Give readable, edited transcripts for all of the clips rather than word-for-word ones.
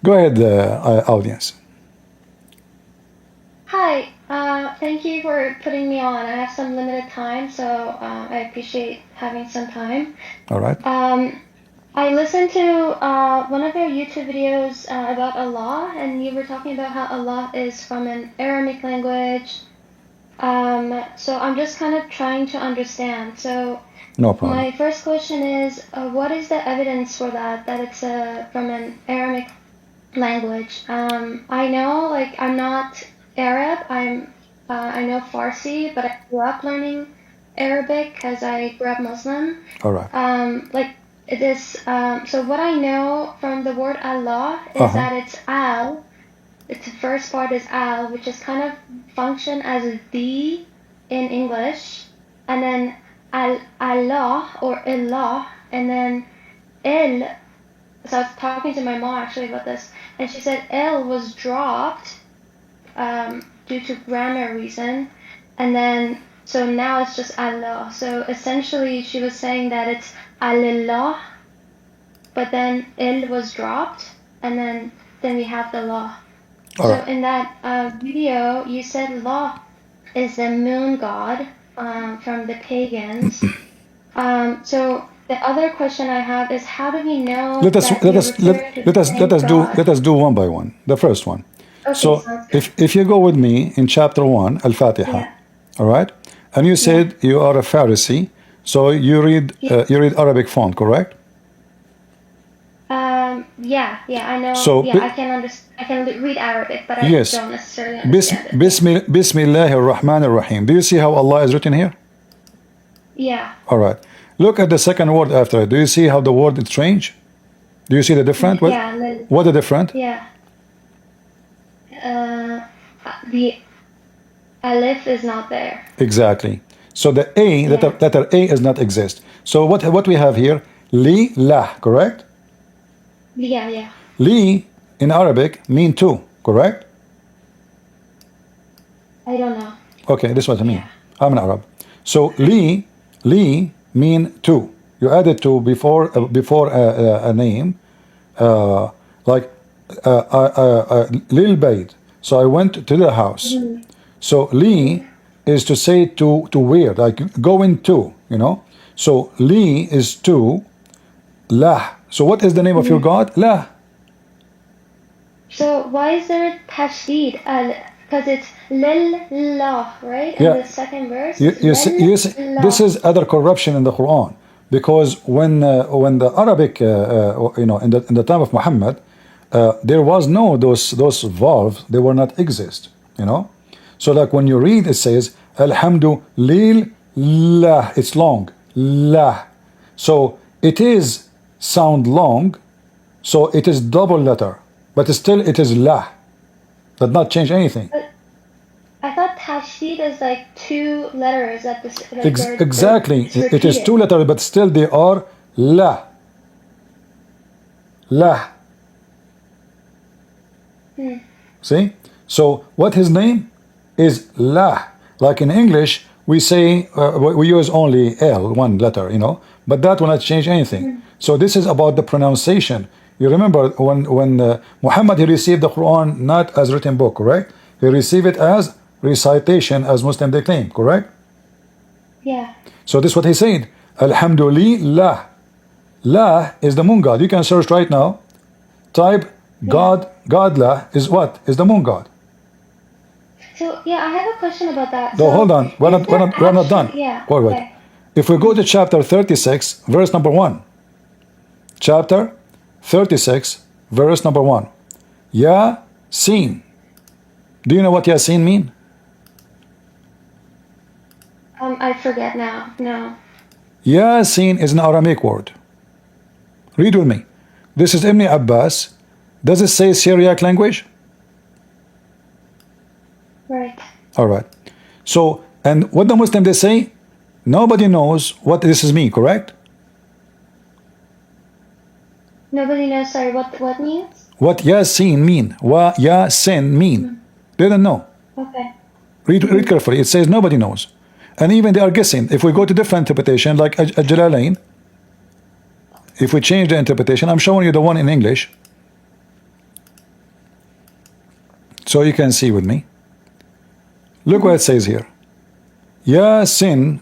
Go ahead, audience. Hi, thank you for putting me on. I have some limited time, so I appreciate having some time. All right. I listened to one of your YouTube videos about Allah, and you were talking about how Allah is from an Aramaic language. So I'm just kind of trying to understand. So No problem. my first question is, what is the evidence for that it's from an Aramaic language? I know, like, I'm not Arab. I know Farsi, but I grew up learning Arabic because I grew up Muslim. All right. Like this. So what I know from the word Allah is that it's al. Its first part is al, which is kind of function as the in English, and then Allah or illah, and then il. So I was talking to my mom actually about this, and she said il was dropped due to grammar reason, and then so now it's just Allah. So essentially, she was saying that it's alillah, but then il was dropped, and then we have the law. All so right. in that video, you said law is the moon god from the pagans. So the other question I have is, how do we know Let us do one by one. The first one. Okay, So if you go with me in chapter 1, Al-Fatiha, yeah. all right, and you said you are a Pharisee, so you read Arabic font, correct? Yeah, I know. So, I can understand. I can read Arabic, but I don't necessarily understand it. Bismillahir Rahmanir Rahim. Do you see how Allah is written here? Yeah. All right. Look at the second word after it. Do you see how the word is strange? Do you see the different? Yeah. What the different? Yeah. The alif is not there. Exactly. So the A, letter A, does not exist. So what we have here? Li, lah, correct? Yeah. Li in Arabic mean two, correct? I don't know. Okay, this is what I mean. I'm an Arab. So li mean two. You added two before a name, like Lil Bayt. So I went to the house. So li is to say to where, like going to, you know. So li is to, lah. So what is the name of your God? Lah. So why is there tashdid? Because it's lillah, right? Yeah. In the second verse. You see, this is other corruption in the Quran, because when the Arabic, in the time of Muhammad, there was no those vowels. They were not exist. You know, so like when you read, it says Alhamdulillah. It's long, lah. So it is sound long, so it is double letter, but still it is lah. Does not change anything. I thought tashdid is like two letters at this. Exactly, it is two letters, but still they are la. La. See? So what his name is La. Like in English, we say we use only L, one letter, you know, but that will not change anything. So this is about the pronunciation. You remember when Muhammad, he received the Quran not as written book, correct? He received it as recitation, as Muslim they claim, correct? Yeah. So this is what he said. Alhamdulillah. La is the moon god. You can search right now. Type God, Godla is what? Is the moon god. So I have a question about that. No, hold on. We're not done. Yeah. Wait. Okay. If we go to chapter 36, verse number 1. Chapter 36, verse number 1. Yasin. Do you know what Yasin mean? I forget now. No. Yasin is an Aramaic word. Read with me. This is Ibn Abbas. Does it say Syriac language? Right. All right. So, and what the Muslim they say, nobody knows what this is mean, correct? Nobody knows. Sorry, what means? What Yasin mean? What Yasin mean? They don't know. Okay. Read carefully. It says nobody knows. And even they are guessing. If we go to different interpretation, like Jalalain, if we change the interpretation, I'm showing you the one in English. So you can see with me. Look what it says here. Ya sin,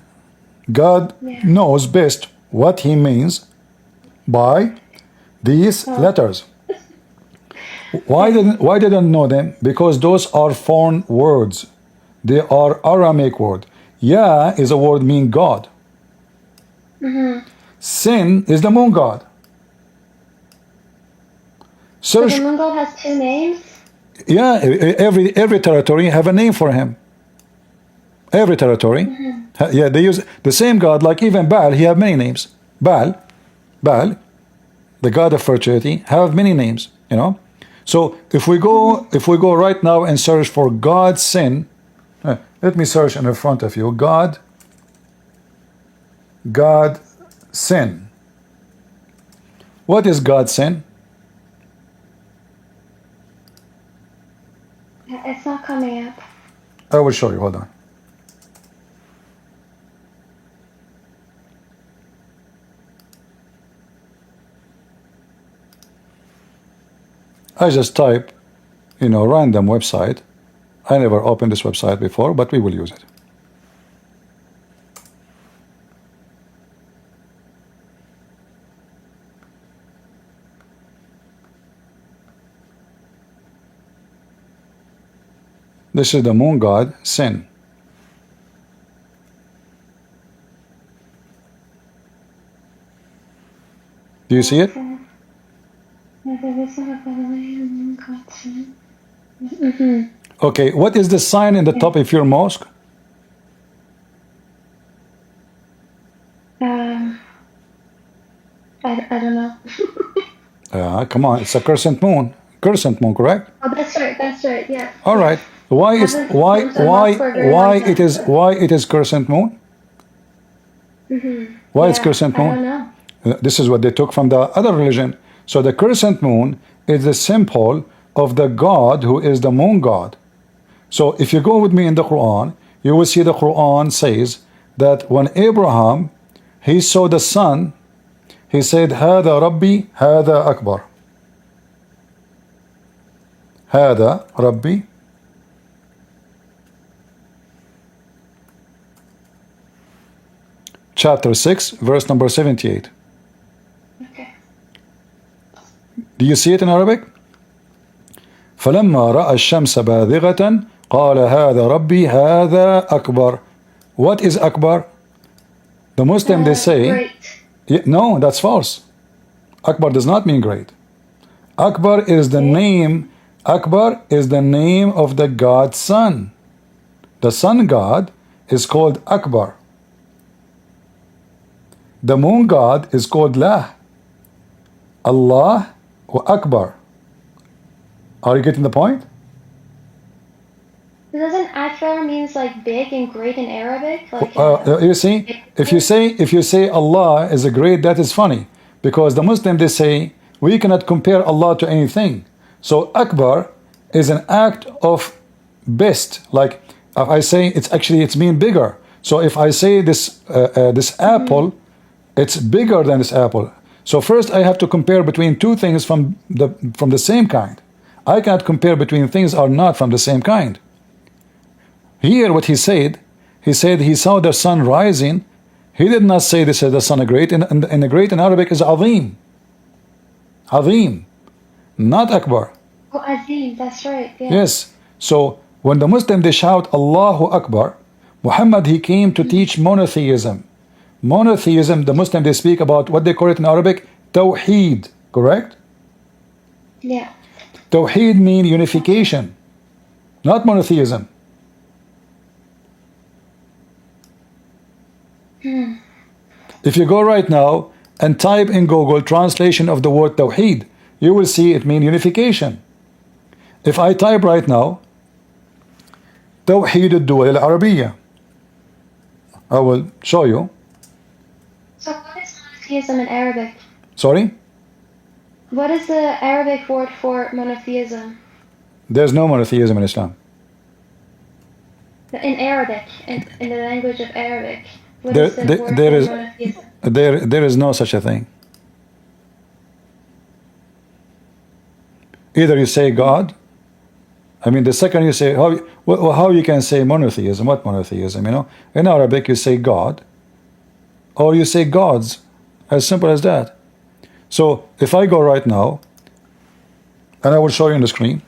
God knows best what he means by these letters. Why didn't know them? Because those are foreign words. They are Aramaic word. Ya is a word mean God. Sin is the moon god. So the moon god has two names? Yeah, every territory have a name for him. Every territory. Yeah, they use the same god, like even Baal, he have many names. Baal, the god of fertility, have many names, you know. So if we go right now and search for God sin, let me search in front of you. God sin. What is God sin? It's not coming up. I will show you. Hold on. I just type, you know, random website. I never opened this website before, but we will use it. This is the moon god, Sin. Do you see it? Okay, what is the sign in the top of your mosque? I don't know. Come on, it's a crescent moon. Crescent moon, correct? Oh, that's right, yeah. All right. Why it is crescent moon? Why it's crescent moon? I don't know. This is what they took from the other religion. So the crescent moon is the symbol of the God who is the moon god. So if you go with me in the Quran, you will see the Quran says that when Abraham he saw the sun, he said, "Hada Rabbi, Hada Akbar." Hada Rabbi. Chapter 6, verse number 78. Okay. Do you see it in Arabic? فلما رأى الشمس باذغة قال هذا ربي هذا أكبر. What is Akbar? The Muslim they say, no, that's false. Akbar does not mean great. Akbar is the name. Akbar is the name of the God's son. The sun god is called Akbar. The moon god is called Lah. Allah wa Akbar. Are you getting the point? Doesn't Akbar means like big and great in Arabic? Like you see, if you say Allah is a great, that is funny, because the Muslim they say we cannot compare Allah to anything. So Akbar is an act of best. Like if I say it's mean bigger. So if I say this this apple, it's bigger than this apple. So first I have to compare between two things from the same kind. I cannot compare between things are not from the same kind. Here what he said he saw the sun rising. He did not say this is the sun great. And the great in Arabic is Azim. Azim, not Akbar. Oh, Azim, that's right. Yeah. Yes. So when the Muslim they shout Allahu Akbar, Muhammad he came to teach monotheism. Monotheism, the Muslim they speak about what they call it in Arabic, Tawheed, correct? Yeah. Tawheed mean unification, not monotheism. If you go right now and type in Google translation of the word Tawheed, you will see it mean unification. If I type right now توحيد الدول العربية, I will show you. So what is monotheism in Arabic? Sorry? What is the Arabic word for monotheism? There's no monotheism in Islam. In Arabic, in the language of Arabic, what is the word for monotheism? There is no such a thing. Either you say God I mean, the second you say, how you can say monotheism? What monotheism? You know, in Arabic you say God, or you say gods, as simple as that. So if I go right now, and I will show you on the screen,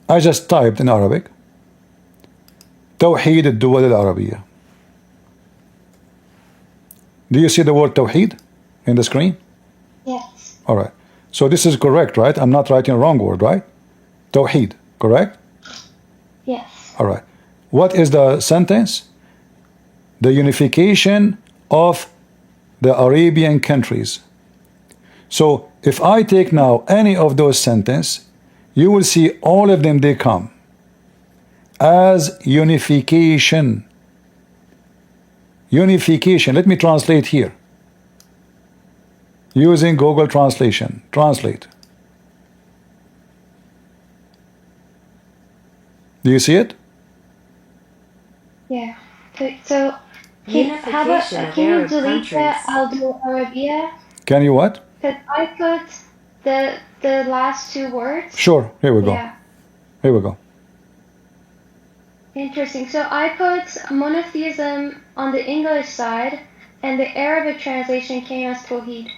I just typed in Arabic, توحيد الدول العربية. Do you see the word Tawheed in the screen? Yes. All right. So this is correct, right? I'm not writing a wrong word, right? Tawheed, correct? Yes. All right. What is the sentence? The unification of the Arabian countries. So if I take now any of those sentences, you will see all of them, they come as unification. Unification. Let me translate here. Using Google Translation. Translate. Do you see it? Yeah. So how about, can you delete the ABDOOL Arabia? Can you what? Because I put the last two words. Sure. Here we go. Yeah. Here we go. Interesting. So I put monotheism on the English side, and the Arabic translation came as Tawheed.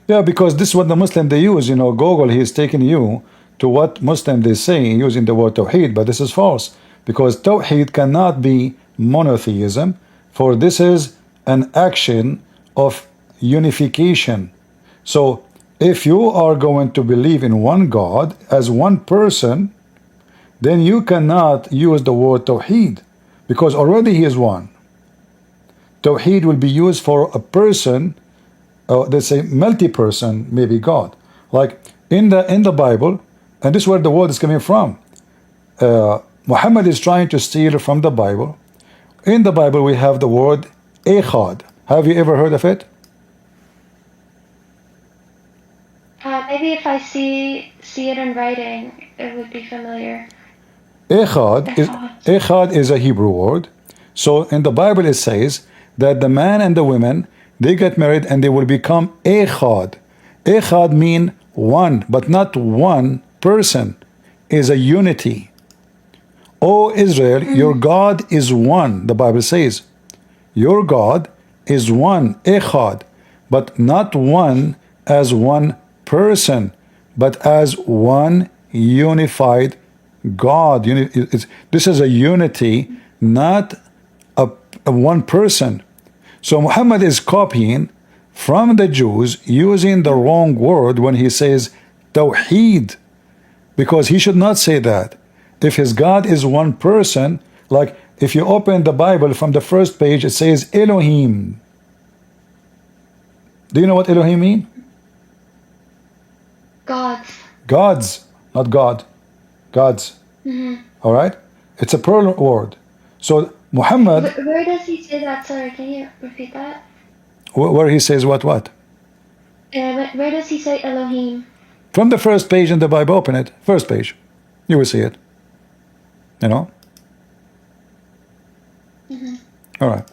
Yeah, because this is what the Muslim they use. You know, Google, he's taking you to what Muslim they say using the word Tawheed, but this is false. Because Tawheed cannot be monotheism, for this is an action of unification. So if you are going to believe in one God as one person, then you cannot use the word Tawheed, because already he is one. Tawheed will be used for a person, let's say multi-person, maybe God. Like in the Bible, and this is where the word is coming from. Muhammad is trying to steal from the Bible. In the Bible we have the word Echad. Have you ever heard of it? Maybe if I see it in writing, it would be familiar. Echad is a Hebrew word. So in the Bible it says that the man and the woman, they get married and they will become Echad. Echad mean one, but not one person. Is a unity. O Israel, your God is one, the Bible says. Your God is one, Echad, but not one as one person, but as one unified God. This is a unity, not a one person. So Muhammad is copying from the Jews using the wrong word when he says Tawheed, because he should not say that. If his God is one person, like if you open the Bible from the first page, it says Elohim. Do you know what Elohim mean? Gods. Gods, not God. Gods. All right? It's a plural word. So Muhammad... Where does he say that? Sorry, can you repeat that? Where he says what? Where does he say Elohim? From the first page in the Bible, open it. First page. You will see it. You know? All right.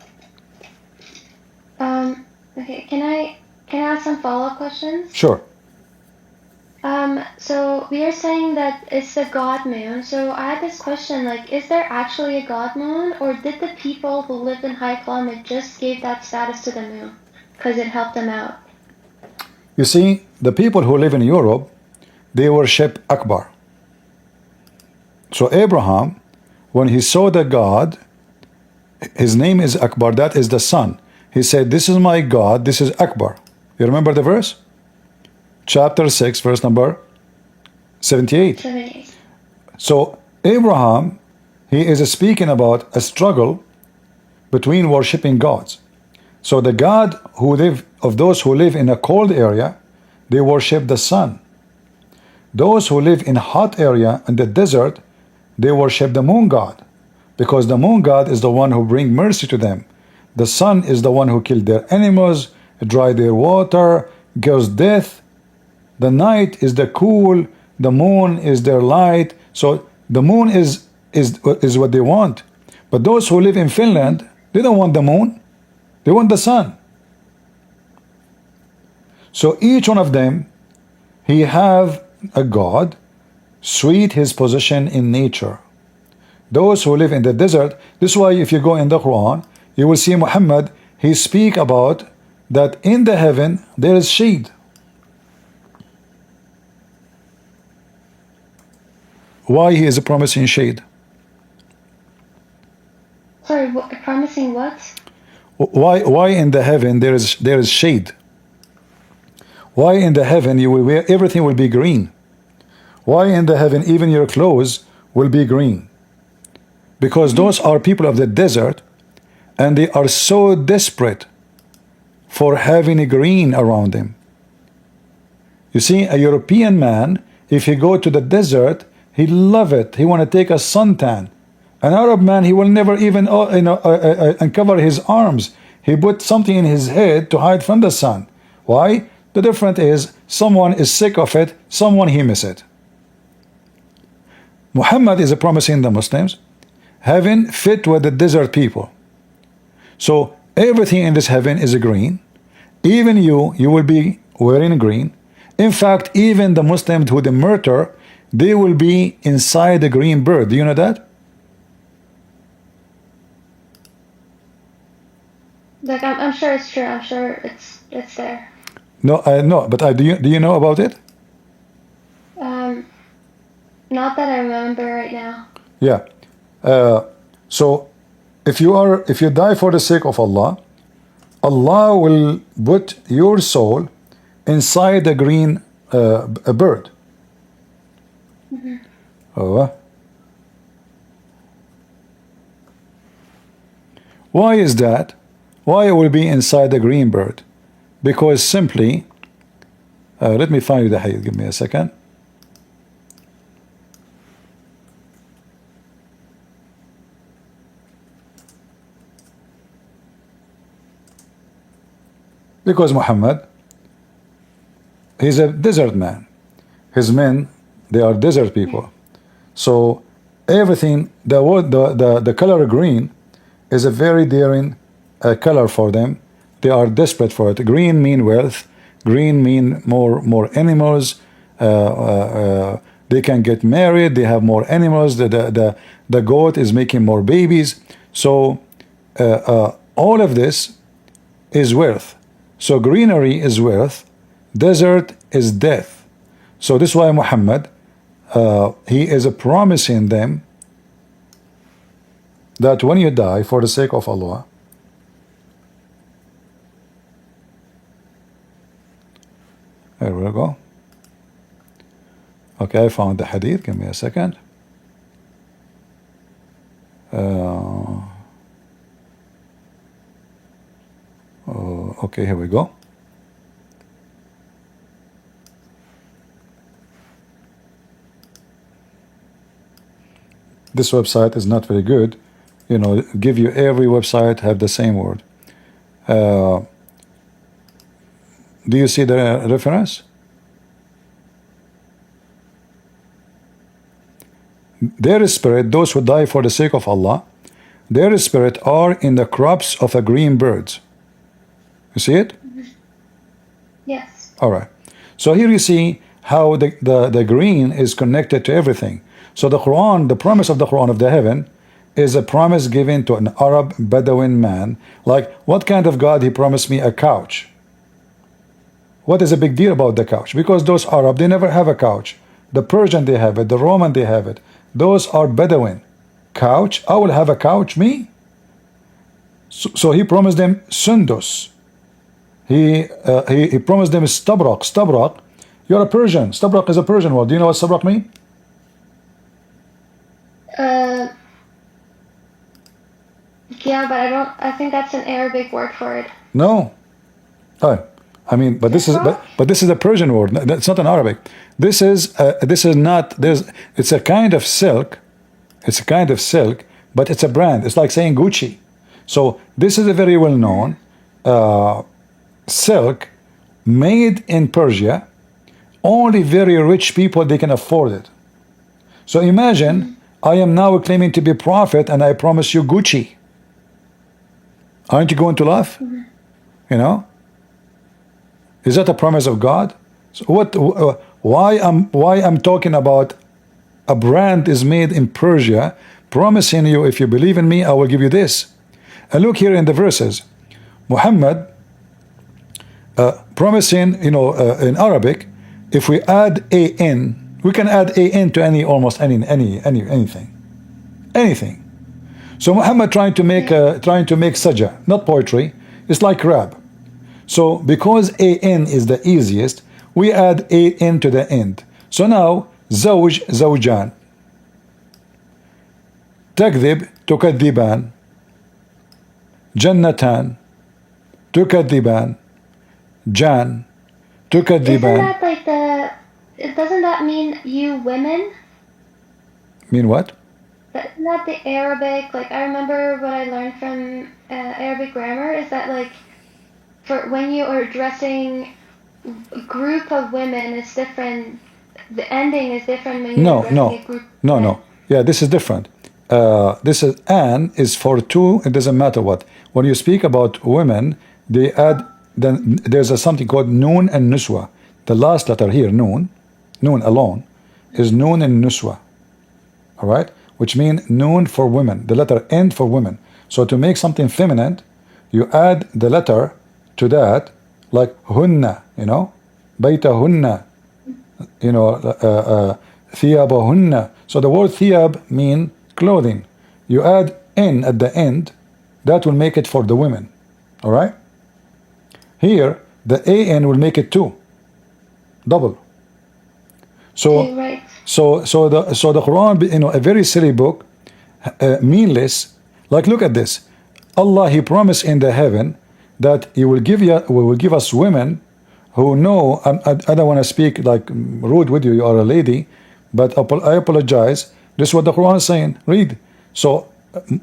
Okay, can I ask some follow-up questions? Sure. So we are saying that it's a god moon. So I had this question, like, is there actually a god moon, or did the people who lived in high climate just give that status to the moon because it helped them out? You see, the people who live in Europe, they worship Akbar. So Abraham, when he saw the God, his name is Akbar, that is the sun. He said, this is my God, this is Akbar. You remember the verse? Chapter 6, verse number 78. 78. So Abraham, he is speaking about a struggle between worshipping gods. So the God of those who live in a cold area, they worship the sun. Those who live in hot area in the desert, they worship the moon god, because the moon god is the one who brings mercy to them. The sun is the one who killed their animals, dry their water, gives death. The night is the cool, the moon is their light. So the moon is what they want. But those who live in Finland, they don't want the moon, they want the sun. So each one of them, he have a god. sweet his position in nature. Those who live in the desert, this is why if you go in the Quran, you will see Muhammad, he speak about that in the heaven there is shade. Why he is promising shade? Sorry, promising what? Why in the heaven there is shade? Why in the heaven you will wear everything will be green? Why in the heaven even your clothes will be green? Because those are people of the desert, and they are so desperate for having a green around them. You see, a European man, if he go to the desert, he love it. He want to take a suntan. An Arab man, he will never even uncover his arms. He put something in his head to hide from the sun. Why? The difference is someone is sick of it, someone he miss it. Muhammad is promising the Muslims heaven fit with the desert people. So everything in this heaven is green. Even you will be wearing green. In fact, even the Muslims who they murder, they will be inside the green bird. Do you know that? Like I'm sure it's true. I'm sure it's there. No, no. But do you know about it? Not that I remember right now. Yeah. So if you die for the sake of Allah, Allah will put your soul inside a green a bird. Mm-hmm. Why is that? Why it will be inside the green bird? Because simply, let me find you the hadith. Give me a second. Because Muhammad, he's a desert man. His men, they are desert people. So everything, the color green is a very daring color for them. They are desperate for it. Green mean wealth. Green mean more animals. They can get married. They have more animals. The goat is making more babies. So all of this is wealth. So greenery is wealth, desert is death. So this is why Muhammad, he is promising them that when you die for the sake of Allah, there we go. Okay, I found the hadith. Give me a second. Okay, here we go. This website is not very good. You know, give you every website have the same word. Do you see the reference? Their spirit, those who die for the sake of Allah, their spirit are in the crops of a green birds. You see it? Yes. All right. So here you see how the green is connected to everything. So the Quran, the promise of the Quran of the heaven, is a promise given to an Arab Bedouin man. Like, what kind of God? He promised me a couch. What is a big deal about the couch? Because those Arab, they never have a couch. The Persian, they have it. The Roman, they have it. Those are Bedouin. Couch? I will have a couch, me? So he promised them Sundus. He promised them Stabrak. Stabrak, you're a Persian. Stabrak is a Persian word. Do you know what Stabrak means? Yeah, but I think that's an Arabic word for it. No. Oh, I mean, but this is a Persian word. That's not an Arabic. This is not. It's a kind of silk. It's a kind of silk, but it's a brand. It's like saying Gucci. So this is a very well known silk made in Persia. Only very rich people, they can afford it. So imagine I am now claiming to be prophet and I promise you Gucci. Aren't you going to laugh? You know? Is that a promise of God? So why I'm talking about A brand is made in Persia, promising you, if you believe in me, I will give you this. And look here in the verses. Muhammad promising, in Arabic, if we add an, we can add an to almost anything. So Muhammad trying to make sajja, not poetry. It's like rap. So because an is the easiest, we add an to the end. So now زوج زوجان, تكذب تكذبان, جنتان تكذبان, جان تكذبان. Isn't that like doesn't that mean you women? Mean what? Isn't that the Arabic? Like, I remember what I learned from Arabic grammar is that, like, for when you are addressing a group of women, it's different. The ending is different when you're addressing a group. No. Yeah, this is different. This is an is for two. It doesn't matter what. When you speak about women, they add. Then there's something called noon and nuswa. The last letter here, noon alone, is noon and nuswa. All right, which means noon for women. The letter N for women. So to make something feminine, you add the letter to that, like hunna, baytahunna, thiyabahunna. So the word thiyab mean clothing. You add N at the end, that will make it for the women. All right. Here, the an will make it two, double. So, right. so the Quran, a very silly book, meaningless. Like, look at this. Allah, He promised in the heaven that He will give us women who know. I don't want to speak like rude with you. You are a lady, but I apologize. This is what the Quran is saying. Read. So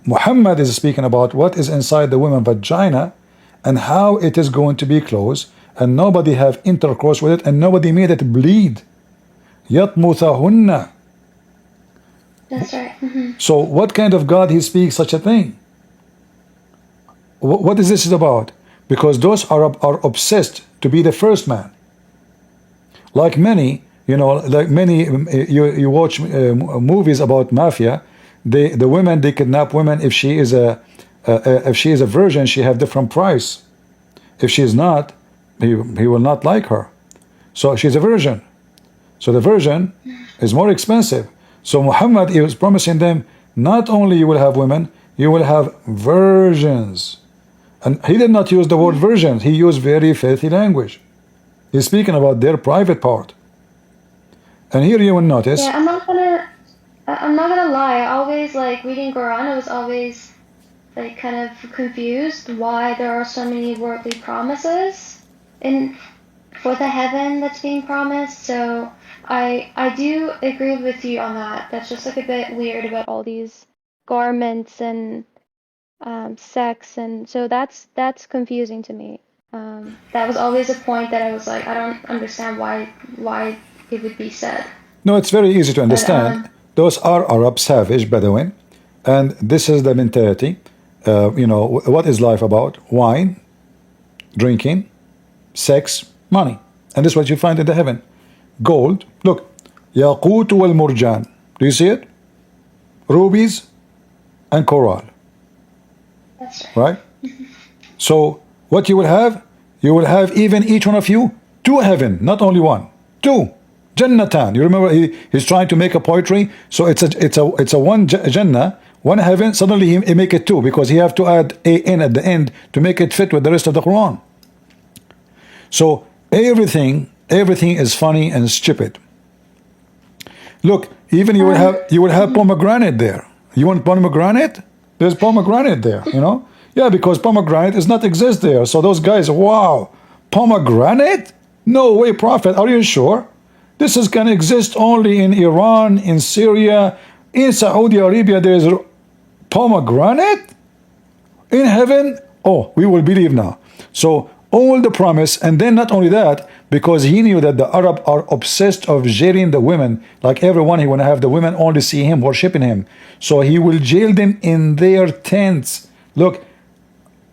Muhammad is speaking about what is inside the woman's vagina and how it is going to be closed, and nobody have intercourse with it, and nobody made it bleed. Yatmuthahunna. That's right. So what kind of God He speaks such a thing? What is this about? Because those are obsessed to be the first man. Like many, you watch movies about mafia. The women, they kidnap women. If she is a virgin, she have different price. If she is not, he will not like her. So she's a virgin. So the virgin is more expensive. So Muhammad, he was promising them, not only you will have women, you will have virgins. And he did not use the word virgins. He used very filthy language. He's speaking about their private part. And here you will notice. Yeah, I'm not gonna lie. I always, like, reading Quran, I was always, like, kind of confused why there are so many worldly promises for the heaven that's being promised. So I do agree with you on that. That's just, like, a bit weird about all these garments and sex, and so that's confusing to me. That was always a point that I was like, I don't understand why it would be said. No, it's very easy to understand. Those are Arab savage Bedouin, and this is the mentality. What is life about? Wine, drinking, sex, money, and this is what you find in the heaven. Gold. Look, Yaqut wal Murjan. Do you see it? Rubies and coral. That's right. So what you will have even each one of you two heaven, not only one, two Jannatan. You remember he's trying to make a poetry, so it's a one Jannah, one heaven. Suddenly he make it two because he have to add an at the end to make it fit with the rest of the Quran. So everything is funny and stupid. Look, even you will have pomegranate there. You want pomegranate? There's pomegranate there, Yeah, because pomegranate does not exist there. So those guys, wow, pomegranate? No way, Prophet. Are you sure? This can exist only in Iran, in Syria, in Saudi Arabia. There is pomegranate in heaven. Oh, we will believe now. So all the promise, and then not only that, because he knew that the Arab are obsessed of jailing the women. Like everyone, he want to have the women only see him, worshiping him. So he will jail them in their tents. Look,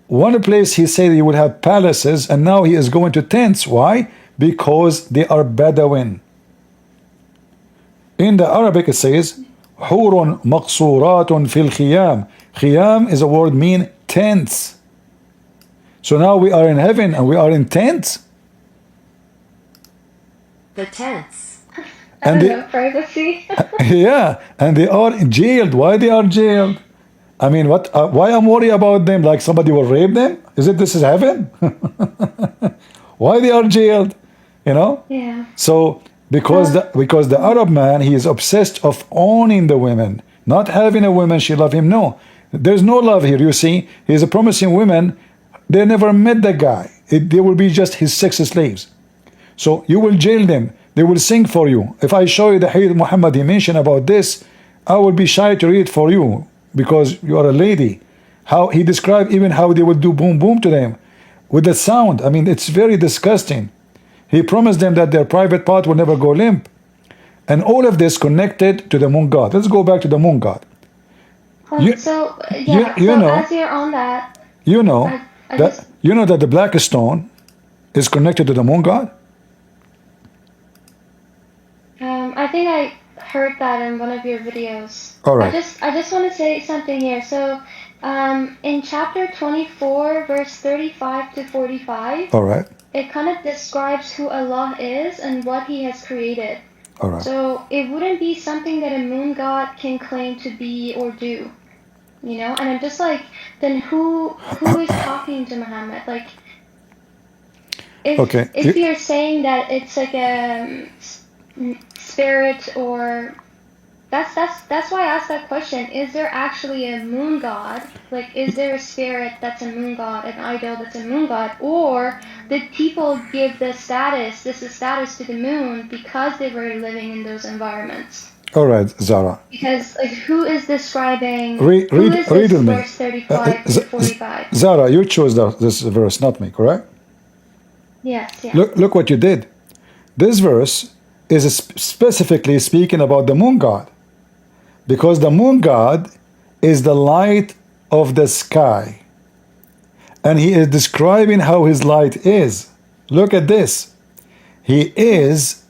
one place he said he would have palaces, and now he is going to tents. Why? Because they are Bedouin. In the Arabic it says حور مقصورات في الخيام. Khiyam is a word mean tents. So now we are in heaven and we are in tents. The tents. I don't know, privacy. Yeah, and they are jailed. Why they are jailed? I mean, what? Why I'm worried about them? Like somebody will rape them? Is it this is heaven? Why they are jailed? You know? Yeah. So because the Arab man, he is obsessed of owning the women, not having a woman she love him. No, there's no love here. You see, he's promising women. They never met the guy. They will be just his sex slaves. So you will jail them. They will sing for you. If I show you the Hadith Muhammad he mentioned about this, I will be shy to read for you because you are a lady. How he described even how they would do boom boom to them with the sound. I mean, it's very disgusting. He promised them that their private part will never go limp. And all of this connected to the moon god. Let's go back to the moon god. You So know, as you're on that, you know I that just, you know that the black stone is connected to the moon god. I think I heard that in one of your videos. All right. I just want to say something here. So, in chapter 24, verse 35 to 45, All right. it kind of describes who Allah is and what He has created. All right. So it wouldn't be something that a moon god can claim to be or do, you know. And I'm just like, then who is talking to Muhammad? Like, if you're saying that it's like a spirit, or that's why I asked that question. Is there actually a moon god? Like, is there a spirit that's a moon god, an idol that's a moon god, or did people give this status to the moon because they were living in those environments? All right, Zara. Because like, who is describing? Read with me. Verse 35 to 45. Zara, you chose this verse, not me, correct? Yes. Yeah. Look what you did. This verse is specifically speaking about the moon god, because the moon god is the light of the sky, and he is describing how his light is. Look at this. He is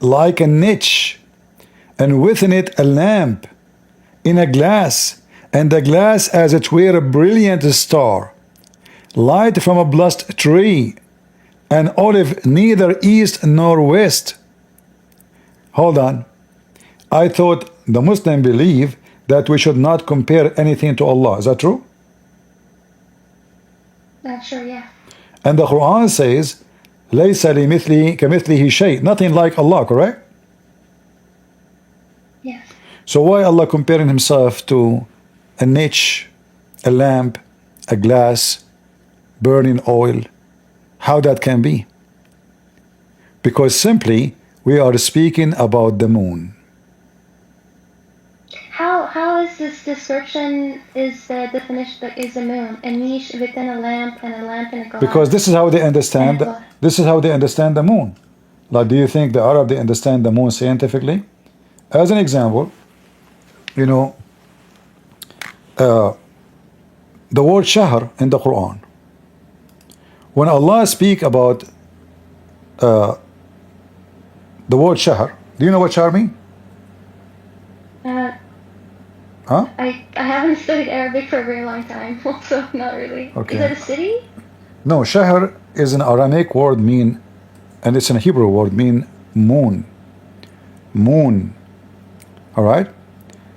like a niche, and within it a lamp in a glass, and the glass as it were a brilliant star, light from a blessed tree, an olive neither east nor west. Hold on. I thought the Muslim believe that we should not compare anything to Allah. Is that true? That's sure, yeah. And the Quran says, لَيْسَ لِمِثْلِهِ كَمِثْلِهِ شَيْء. Nothing like Allah, correct? Yes. So why Allah comparing himself to a niche, a lamp, a glass, burning oil? How that can be? Because simply we are speaking about the moon. How is this description, is the definition, is the moon a niche within a lamp and a lamp in a glass? Because this is how they understand the moon. Like, do you think the Arab, they understand the moon scientifically? As an example, you know, the word shahr in the Quran. When Allah speak about the word shahr, do you know what shahr mean? Huh? I haven't studied Arabic for a very long time, so not really. Okay. Is that a city? No, shahr is an Aramaic word mean, and it's a Hebrew word mean moon. Moon. All right?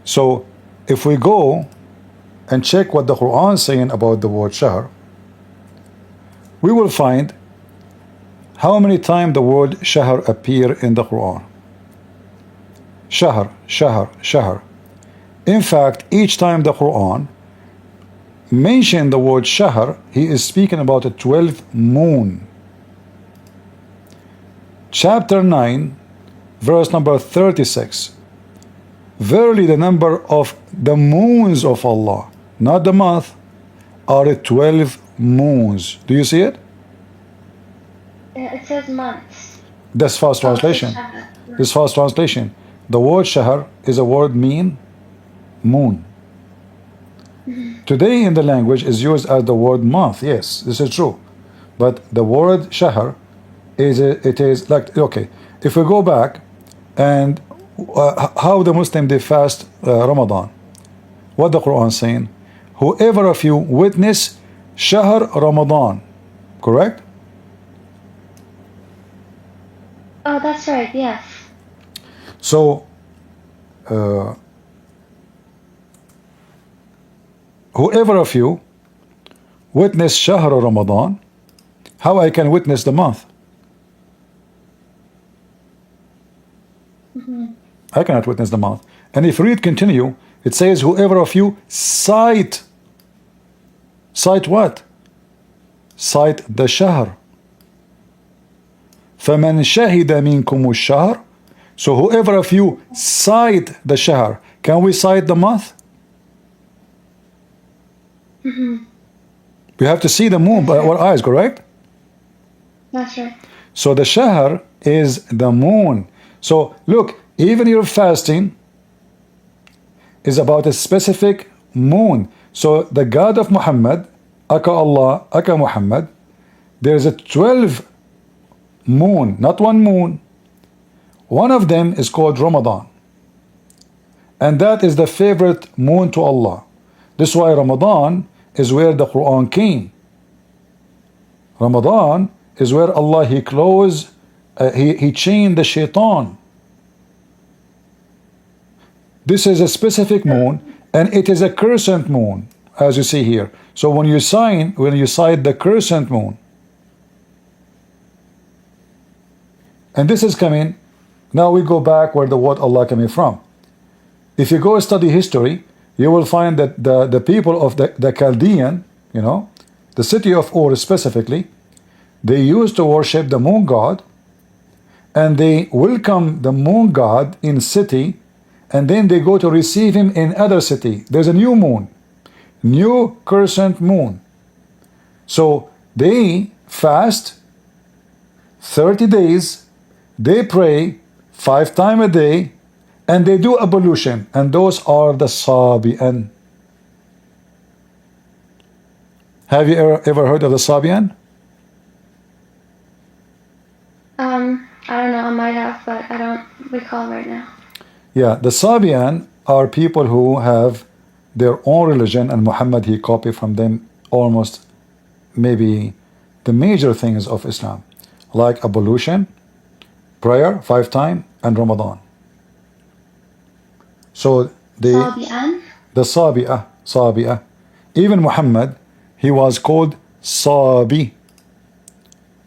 So if we go and check what the Quran is saying about the word shahr, we will find how many times the word shahr appear in the Quran. Shahr, shahr, shahr. In fact, each time the Quran mention the word shahr, he is speaking about a 12th moon. Chapter 9, verse number 36. Verily the number of the moons of Allah, not the month, are 12 moons. Do you see it? It says months. That's fast translation. This fast translation. The word shahr is a word mean moon. Today in the language is used as the word month. Yes, this is true. But the word shahr is it is like, okay, if we go back and how the Muslim they fast Ramadan. What the Quran saying? Whoever of you witness Shahr Ramadan, correct? Oh, that's right. Yes. So whoever of you witness Shahr Ramadan, how I can witness the month? I cannot witness the month. And if you read continue, it says whoever of you sight what? Sight the shahr. فَمَنْ شَهِدَ مِنْكُمُ الشَّهْرِ. So whoever of you sight the shahr, can we sight the month? We have to see the moon by our eyes, correct? That's right. So the shahr is the moon. So look, even your fasting is about a specific moon. So the God of Muhammad, Aka Allah, Aka Muhammad, there is a 12 moon, not one moon. One of them is called Ramadan. And that is the favorite moon to Allah. This is why Ramadan is where the Quran came. Ramadan is where Allah He closed, He chained the shaitan. This is a specific moon, and it is a crescent moon, as you see here. So when you sight the crescent moon, and this is coming. Now we go back where the word Allah coming from. If you go study history, you will find that the people of the Chaldean, you know, the city of Ur specifically, they used to worship the moon god, and they welcome the moon god in city, and then they go to receive him in other city. There's a new moon, new crescent moon. So they fast 30 days, they pray 5 times a day, and they do ablution, and those are the Sabi'an. Have you ever heard of the Sabi'an? I don't know. I might have, but I don't recall right now. Yeah, the Sabi'an are people who have their own religion, and Muhammad he copied from them almost maybe the major things of Islam, like ablution, prayer 5 times, and Ramadan. So the Sabi'ah. Even Muhammad, he was called Sabi.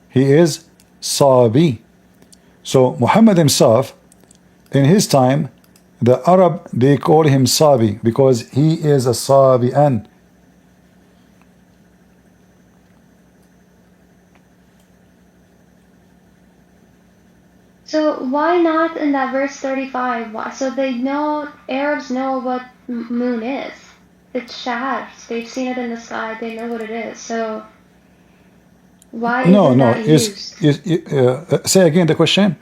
He is Sabi. So Muhammad himself, in his time, the Arab, they call him Sabi because he is a Sabi'an. So why not in that verse 35? Why? So they know, Arabs know what moon is. It's Shihab. They've seen it in the sky. They know what it is. So why isn't that used? Say again the question.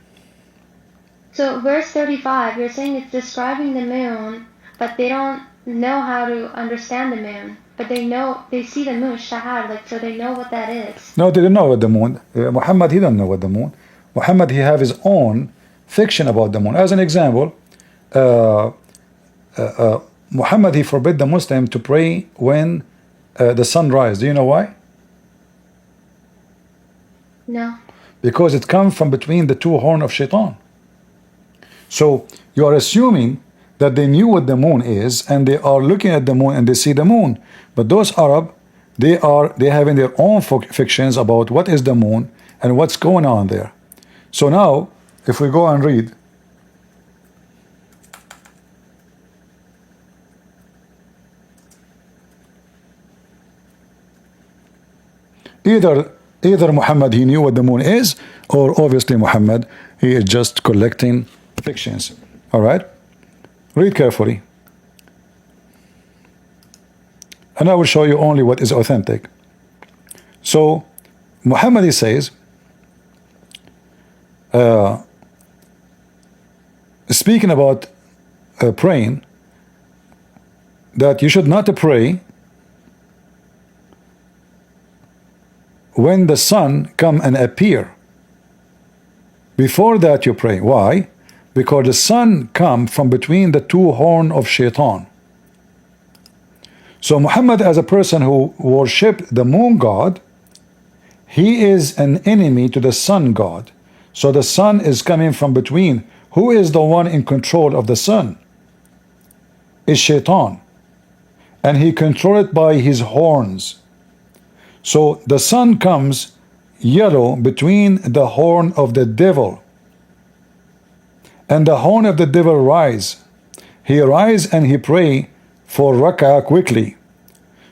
So verse 35, you're saying it's describing the moon, but they don't know how to understand the moon. But they know, they see the moon, Shihab, like, so they know what that is. No, they don't know what the moon. Muhammad, he don't know what the moon. Muhammad, he have his own fiction about the moon. As an example, Muhammad, he forbid the Muslim to pray when the sun rises. Do you know why? No. Because it comes from between the 2 horns of shaitan. So you are assuming that they knew what the moon is, and they are looking at the moon and they see the moon. But those Arab, they having their own fictions about what is the moon and what's going on there. So now, if we go and read, either Muhammad he knew what the moon is, or obviously Muhammad he is just collecting fictions. All right, read carefully, and I will show you only what is authentic. So Muhammad he says, speaking about praying, that you should not pray when the sun come and appear. Before that you pray. Why? because the sun come from between the two horns of shaitan. So Muhammad, as a person who worshipped the moon god, he is an enemy to the sun god. So the sun is coming from between. Who is the one in control of the sun? Is shaitan, and he controls it by his horns. So the sun comes yellow between the horn of the devil, and the horn of the devil rise. He rise and he pray for rak'ah quickly.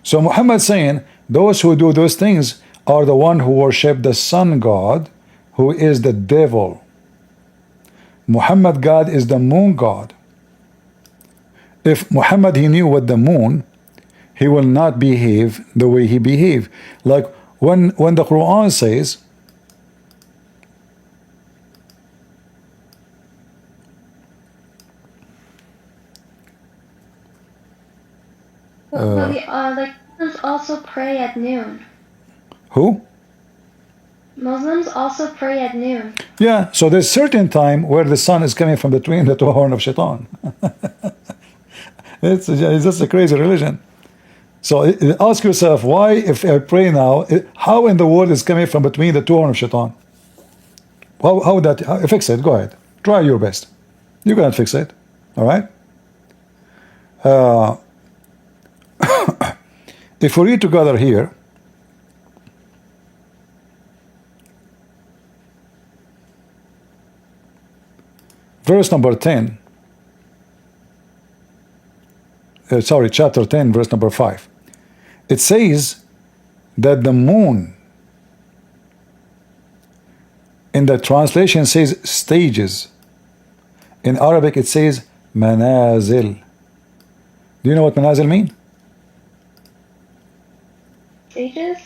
So Muhammad saying those who do those things are the one who worship the sun god, who is the devil. Muhammad God is the moon god. If Muhammad he knew what the moon, he will not behave the way he behaved. Like when the Quran says, like Muslims also pray at noon. who? Muslims also pray at noon. Yeah, so there's certain time where the sun is coming from between the two horns of shaitan. It's just a crazy religion. So ask yourself, why, if I pray now, how in the world is coming from between the two horns of shaitan? How would that fix it? Go ahead, try your best. You can't fix it. All right. If we read together here, verse number 10, sorry, chapter 10, verse number 5, it says that the moon, in the translation says stages. In Arabic it says manazil. Do you know what manazil mean? Stages?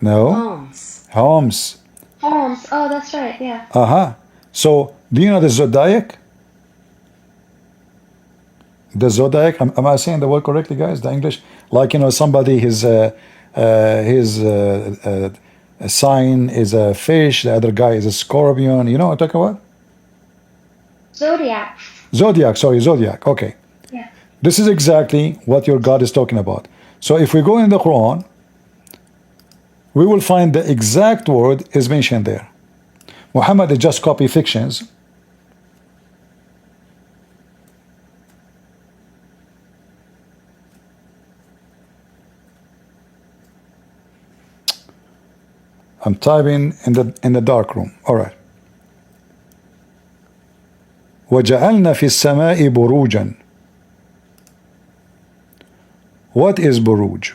No. Homes. Homes. Homes. Oh, that's right. Yeah. So do you know the zodiac? The zodiac, am I saying the word correctly, guys? The English, like, you know, somebody his sign is a fish, the other guy is a scorpion. You know what I'm talking about? Zodiac. Zodiac, sorry, zodiac. Okay. Yeah. This is exactly what your God is talking about. So if we go in the Quran, we will find the exact word is mentioned there. Muhammad is just copy fictions. I'm typing in the dark room. All right. وَجَعَلْنَا فِي السَّمَاءِ بُرُوجًا. What is buruj?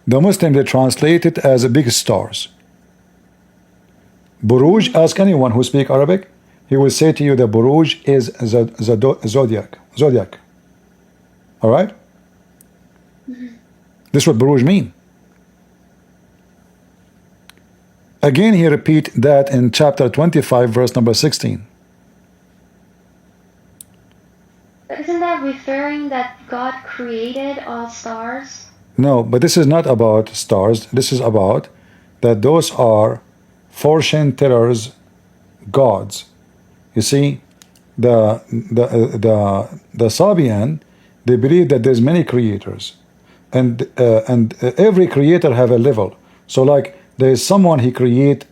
The Muslim, they translate it as big stars. Buruj, ask anyone who speaks Arabic, he will say to you that buruj is zodiac. Zodiac. All right? This is what buruj mean. Again, he repeat that in chapter 25, verse number 16. Isn't that referring that God created all stars? No, but this is not about stars. This is about that those are fortune tellers, gods. You see, the Sabian, they believe that there's many creators, and every creator have a level. So like there is someone he create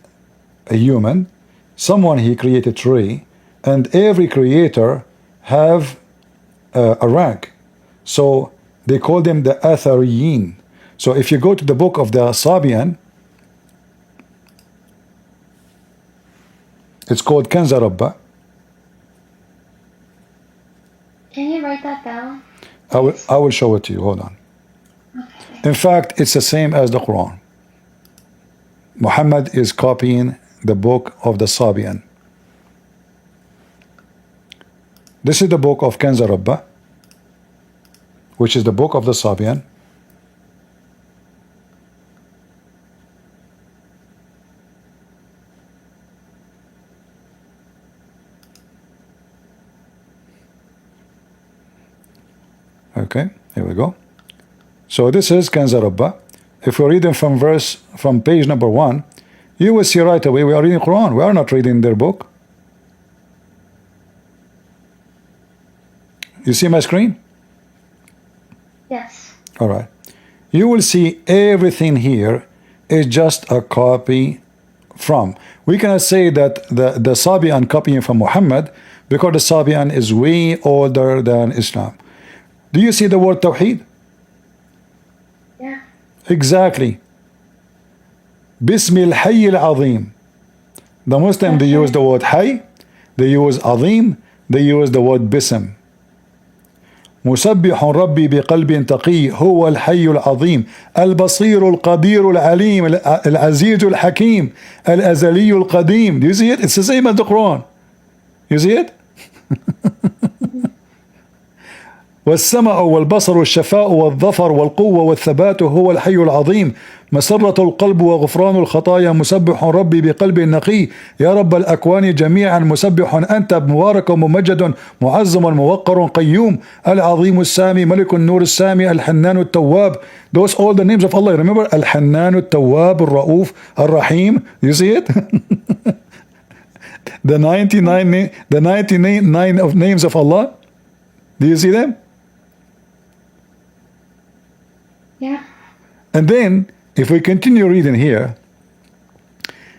a human, someone he create a tree, and every creator have a rank. So they call them the Athariyin. So if you go to the book of the Sabian, it's called Kanza Rabba. Can you write that down? I will show it to you. Hold on. Okay. In fact, it's the same as the Quran. Muhammad is copying the book of the Sabian. This is the book of Kanza Rabba, which is the book of the Sabian. Okay, here we go. So this is Kanza Rabba. If we read them from page number 1, You will see right away we are reading Quran. We are not reading their book. You see my screen? Yes. All right. You will see everything here is just a copy from. We cannot say that the Sabian copying from Muhammad because the Sabian is way older than Islam. Do you see the word Tawheed? Yeah. Exactly. Bismil Hayy al-Azim. The Muslim, they use the word Hayy, they use Azim, they use the word Bism. مسبح ربي بقلب تقي هو الحي العظيم البصير القدير العليم العزيز الحكيم الأزلي القديم. Do you see it? It's the same as the Quran. You see it? والسمع والبصر والشفاء والظفر والقوة والثبات هو الحي العظيم مسرة القلب وغفران الخطايا مسبح ربي بقلب نقي يا رب الأكوان جميعا مسبح أنت مبارك وممجد معظم موقر قيوم العظيم السامي ملك النور السامي الحنان التواب. Those all the names of Allah. Remember الحنان التواب الرؤوف الرحيم. You see it? The 99 of names of Allah. Do you see them? Yeah. And then, if we continue reading here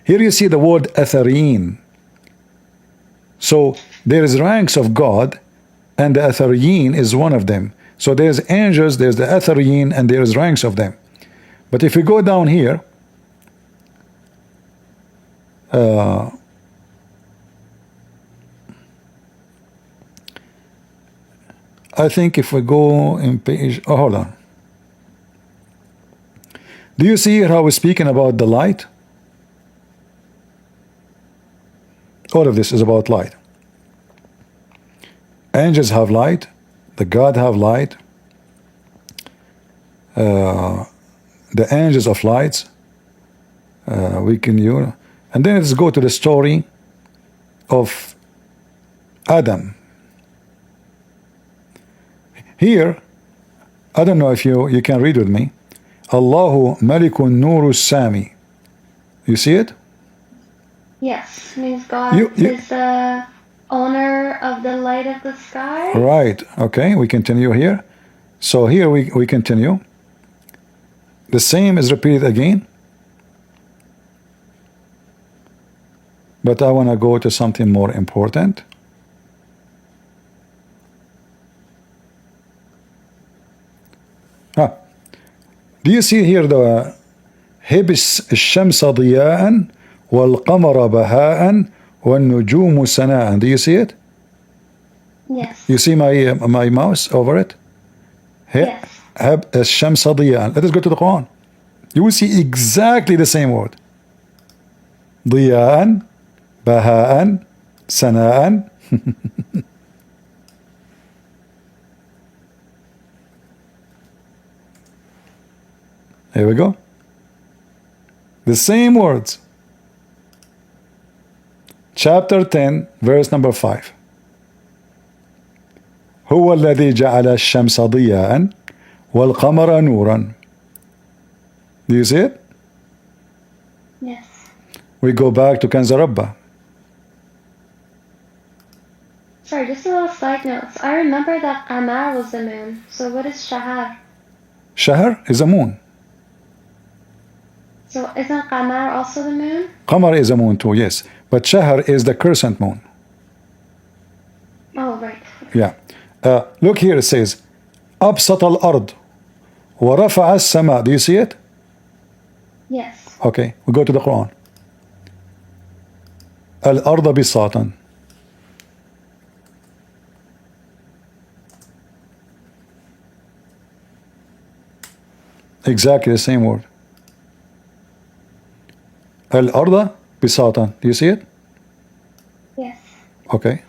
you see the word Athareen. So, there is ranks of God, and the Athareen is one of them. So, there's angels, there's the Athareen, and there's ranks of them. But if we go down here, I think if we go in page, oh, hold on. Do you see how we're speaking about the light? All of this is about light. Angels have light. The God have light. The angels of lights. We can use. And then let's go to the story of Adam. Here, I don't know if you can read with me. Allahu Malikun Nuru Sami. You see it? Yes, means God is the owner of the light of the sky. Right. Okay, we continue here. So here we continue. The same is repeated again. But I want to go to something more important. Do you see here the هبس الشمس ضياء والقمر بهاء والنجوم سناء? Do you see it? Yes. You see my mouse over it? Yes. هب الشمس ضياء. Let us go to the Quran. You will see exactly the same word. ضياء بهاء سناء. Here we go. The same words. Chapter 10, verse number 5. هو الذي جعل الشمس ضياء والقمر نورا. Do you see it? Yes. We go back to Kanza Rabba. Sorry, just a little side note. I remember that Qamar was the moon. So what is Shihab? Shahar is a moon. So isn't Qamar also the moon? Qamar is a moon too, yes. But Shahar is the crescent moon. Oh, right. Yeah. Look here, it says, أبسط الأرض ورفع السماء. Do you see it? Yes. Okay, we go to the Quran. الأرض بساطا. Exactly the same word. الأرض بساطا. Do you see it? Yes. Okay.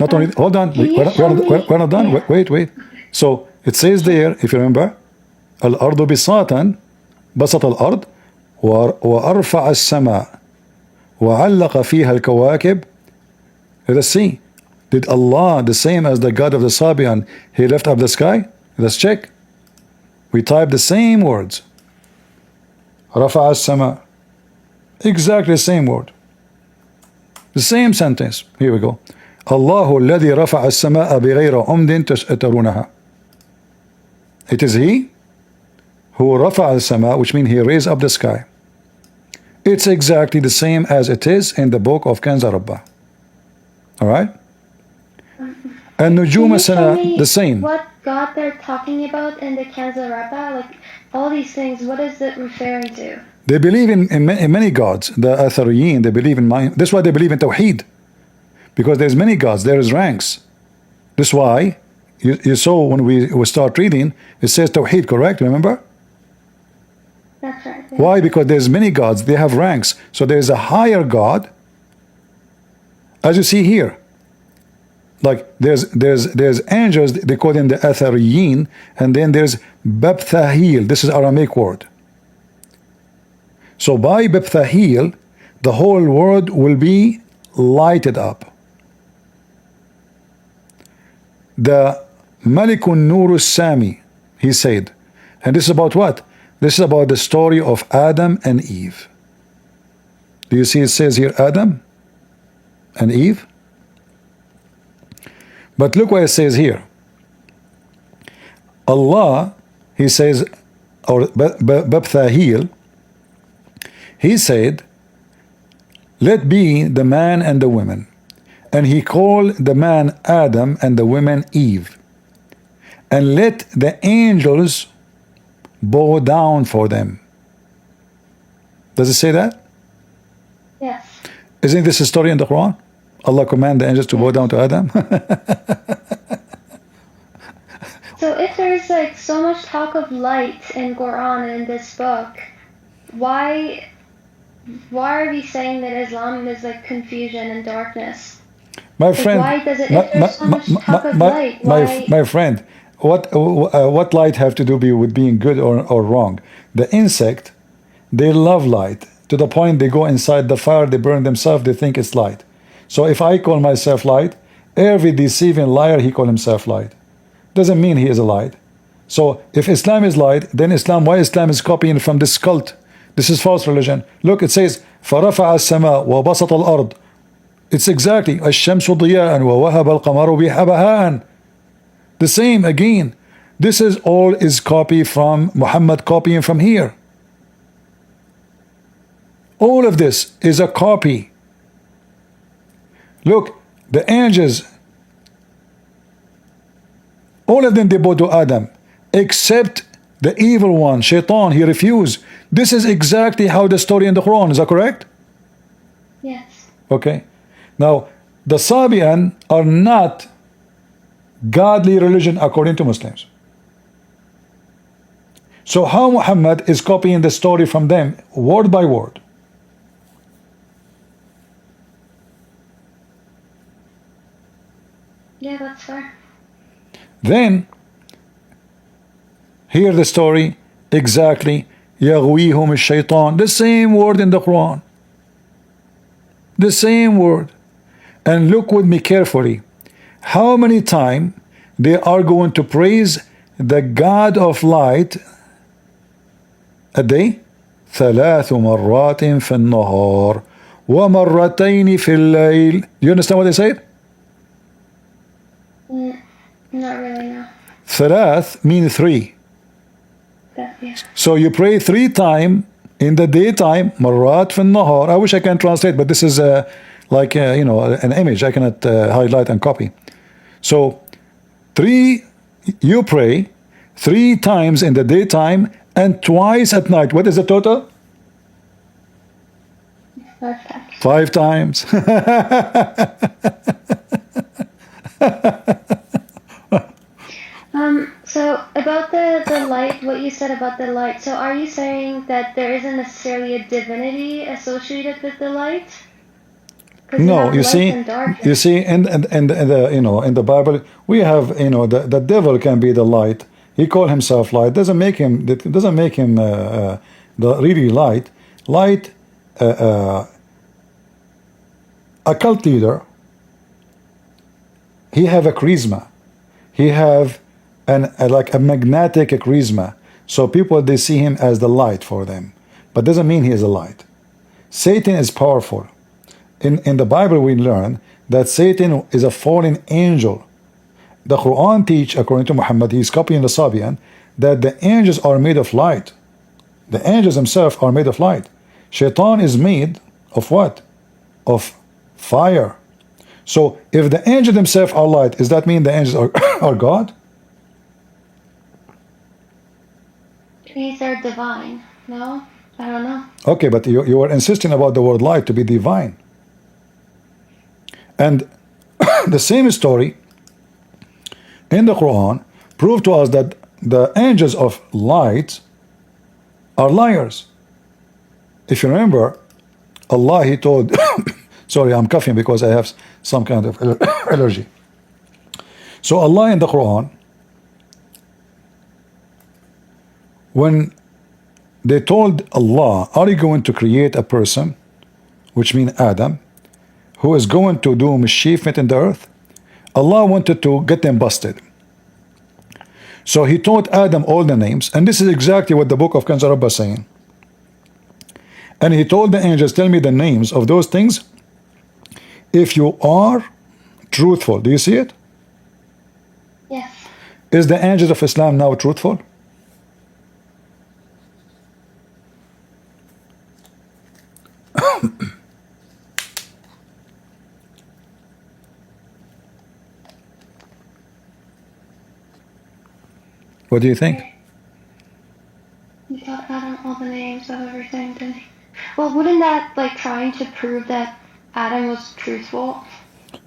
Not only, hold on, we're not done. Wait. So it says there, if you remember, الأرض بساطا بسط الأرض وأرفع السماء وعلق فيها الكواكب. Let us see. Did Allah, the same as the God of the Sabian, he left up the sky? Let's check. We type the same words. رفع السماء. Exactly the same word. The same sentence. Here we go. الله الذي رفع السماء بغير عمد ترونها. It is He who رفع السماء, which means He raised up the sky. It's exactly the same as it is in the book of Kanza Rabbah. Alright? And Nujum Sana, the same. What God they're talking about in the Kanza Rabbah? Like, all these things, what is it referring to? They believe in many gods. The Athariyin, they believe in mine. That's why they believe in Tawheed. Because there's many gods, there is ranks. That's why you saw when we start reading, it says Tawheed, correct? Remember? That's right. Yeah. Why? Because there's many gods, they have ranks. So there's a higher God, as you see here. Like there's angels, they call them the Athariyin, and then there's Babthahil. This is Aramaic word. So by Babthahil, the whole world will be lighted up. The Malikun Nuru Sami, he said, and this is about what? This is about the story of Adam and Eve. Do you see it says here Adam and Eve? But look what it says here. Allah, he says, or Babthahil, he said, let be the man and the woman. And he called the man Adam and the woman Eve. And let the angels bow down for them. Does it say that? Yes. Isn't this a story in the Quran? Allah commanded the angels to bow down to Adam. So if there's like so much talk of light in Quran and in this book, why are we saying that Islam is like confusion and darkness? My friend, why does it, if there's so much talk of light, why? My friend, what light have to do with being good or wrong? The insect, they love light to the point they go inside the fire, they burn themselves, they think it's light. So if I call myself light, every deceiving liar, he call himself light. Doesn't mean he is a light. So if Islam is light, then why Islam is copying from this cult? This is false religion. Look, it says فَرَفَعَ السَّمَاء وَبَسَطَ الْأَرْض. It's exactly الشَّمْسُ ضِيَاءً وَوَهَبَ الْقَمَرُ بِحَبَهَانٍ. The same again. This is all is copy from Muhammad, copying from here. All of this is a copy. Look, the angels, all of them they bow to Adam, except the evil one, Shaitan, he refused. This is exactly how the story in the Quran, is that correct? Yes. Okay. Now, the Sabian are not godly religion according to Muslims. So how Muhammad is copying the story from them, word by word? Yeah, that's fair. Then, hear the story exactly. يَغْوِيهُمُ الشَّيْطَانِ. The same word in the Quran. The same word. And look with me carefully. How many times they are going to praise the God of light a day? ثلاث مرات في النهار ومرتين في الليل. You understand what they said? Not really, no. ثلاث mean three. Yeah. So you pray 3 times in the daytime, مرات في النهار. I wish I can translate, but this is like you know, an image. I cannot highlight and copy. So you pray 3 times in the daytime and twice at night. What is the total? 5 times. 5 times. So about the light, what you said about the light. So are you saying that there isn't necessarily a divinity associated with the light? No, you see, in the you know, in the Bible we have, you know, the devil can be the light. He called himself light. Doesn't make him the really light. Light, a cult leader. He have a charisma. He have like a magnetic charisma. So people, they see him as the light for them, but doesn't mean he is a light. Satan is powerful. In the Bible we learn that Satan is a fallen angel. The Quran teach, according to Muhammad, he's copying the Sabian, that the angels are made of light. The angels themselves are made of light. Shaitan is made of what? Of fire. So if the angels themselves are light, does that mean the angels are, are God? These are divine. No? I don't know. Okay, but you are insisting about the word light to be divine. And the same story in the Quran prove to us that the angels of light are liars. If you remember, Allah, he told sorry, I'm coughing because I have some kind of allergy. So Allah in the Quran, when they told Allah, are you going to create a person, which means Adam, who is going to do mischief in the earth? Allah wanted to get them busted. So he taught Adam all the names, and this is exactly what the book of Kanzar Rabba is saying. And he told the angels, tell me the names of those things if you are truthful. Do you see it? Yes. Is the angels of Islam now truthful? What do you think? He taught Adam all the names of everything, didn't he? Well, wouldn't that like trying to prove that Adam was truthful?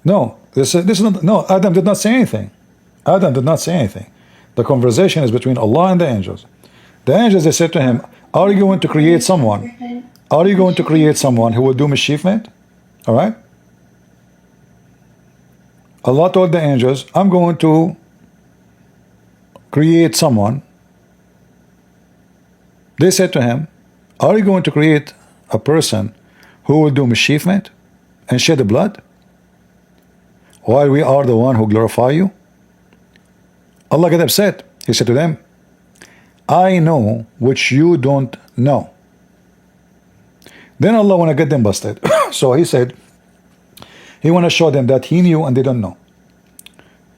No, this is not. No, Adam did not say anything. Adam did not say anything. The conversation is between Allah and the angels. The angels, they said to him, are you going to create someone? Are you going to create someone who will do mischievement? All right. Allah told the angels, I'm going to create someone. They said to him, are you going to create a person who will do mischievement and shed blood while we are the one who glorify you? Allah got upset. He said to them, I know which you don't know. Then Allah want to get them busted. So he said, he want to show them that he knew and they don't know.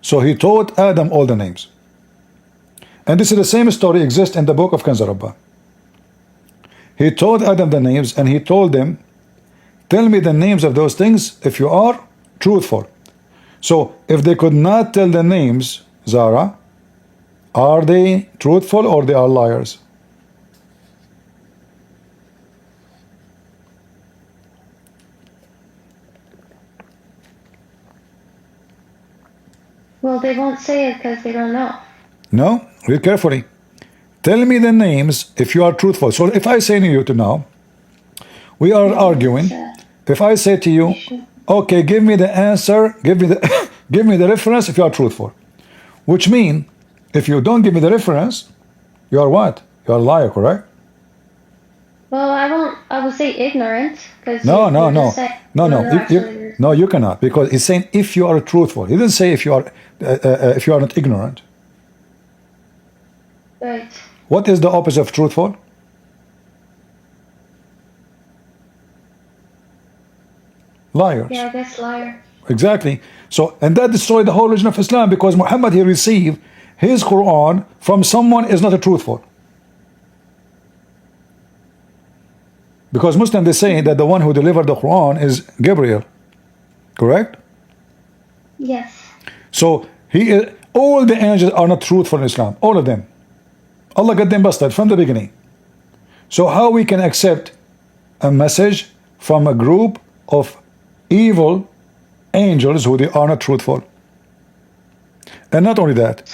So he taught Adam all the names. And this is the same story exists in the book of Kanzar Rabba. He told Adam the names and he told them, tell me the names of those things if you are truthful. So if they could not tell the names, Zara, are they truthful or they are liars? Well, they won't say it because they don't know. No, read carefully. Tell me the names if you are truthful. So if I say to you to now, we are arguing. If I say to you, okay, give me the answer, give me the give me the reference if you are truthful. Which means, if you don't give me the reference, you are what? You are a liar, correct? Well, I will say ignorant because no, you cannot, because it's saying if you are truthful. He didn't say if you are not ignorant. Right. What is the opposite of truthful? Liars. Yeah, I guess liar. Exactly. So, and that destroyed the whole religion of Islam, because Muhammad, he received his Quran from someone is not a truthful. Because Muslims, they say that the one who delivered the Quran is Gabriel, correct? Yes. So all the angels are not truthful in Islam, all of them. Allah got them busted from the beginning. So how we can accept a message from a group of evil angels who they are not truthful? And not only that,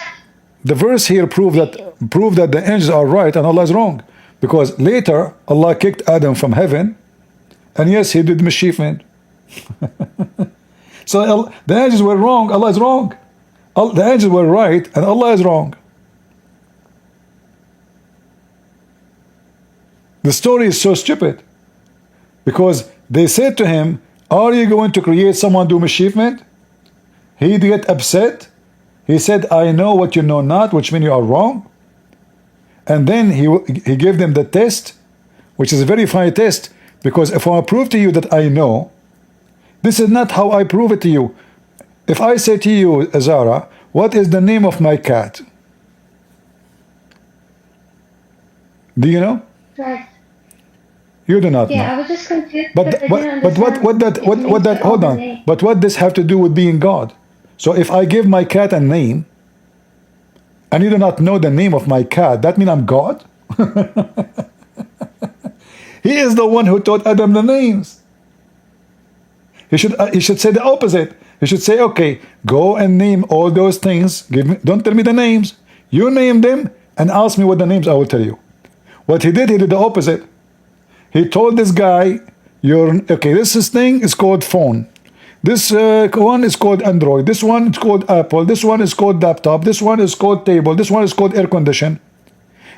the verse here prove that the angels are right and Allah is wrong, because later Allah kicked Adam from heaven, and yes, he did mischievement. So the angels were wrong, Allah is wrong. The angels were right and Allah is wrong. The story is so stupid, because they said to him, are you going to create someone do mischievement? He get upset. He said, I know what you know not, which means you are wrong. And then he gave them the test, which is a very funny test, Because if I prove to you that I know, this is not how I prove it to you. If I say to you, Azhara, what is the name of my cat? Do you know? Right. You do not Yeah, know. I was just confused But because I didn't understand what that all hold the on. names. But what this have to do with being God? So if I give my cat a name and you do not know the name of my cat, that means I'm God? He is the one who taught Adam the names. He should say the opposite. He should say, okay, go and name all those things. Don't tell me the names. You name them and ask me what the names. I will tell you. What he did the opposite. He told this guy, this thing is called phone. This one is called Android. This one is called Apple. This one is called laptop. This one is called table. This one is called air condition.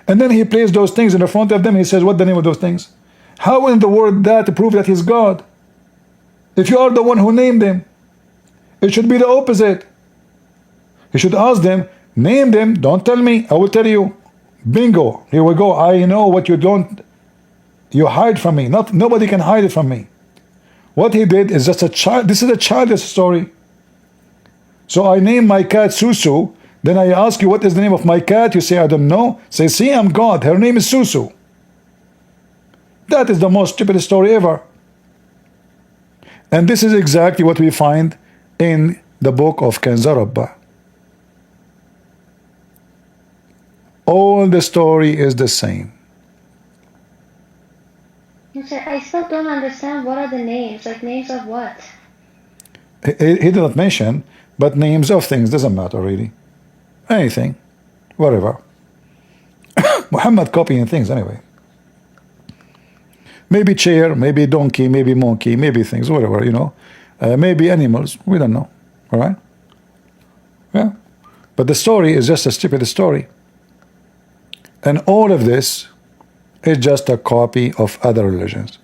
And then he placed those things in the front of them. He says, what's the name of those things? How in the world that to prove that he's God? If you are the one who named them, it should be the opposite. You should ask them, name them, don't tell me, I will tell you. Bingo, here we go. I know what you hide from me. Nobody can hide it from me. What he did is just a child. This is a childish story. So I name my cat Susu. Then I ask you, what is the name of my cat? You say, I don't know. Say, see, I'm God. Her name is Susu. That is the most stupid story ever. And this is exactly what we find in the book of Kanzarabba. All the story is the same. I still don't understand what are the names. Like names of what? He did not mention, but names of things doesn't matter really. Anything, whatever. Muhammad copying things anyway. Maybe chair, maybe donkey, maybe monkey, maybe things, whatever, you know. Maybe animals, we don't know. All right? Yeah. But the story is just a stupid story. And all of this is just a copy of other religions.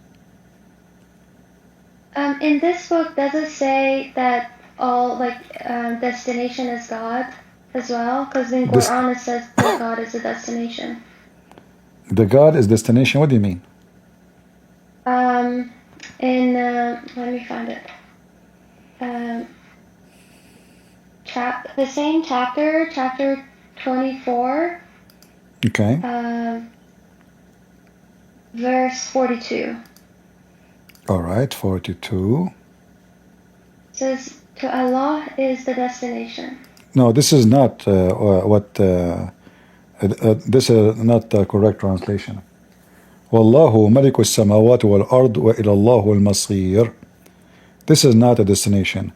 In this book, does it say that all destination is God as well? Because in Qur'an it says that God is the destination. The God is destination. What do you mean? Let me find it. The same chapter 24. Okay. Verse 42. All right, 42. It says, to Allah is the destination. No, this is not this is not the correct translation. Wallahu maliku samawati wal ard wa ila Allahu al masir. This is not a destination.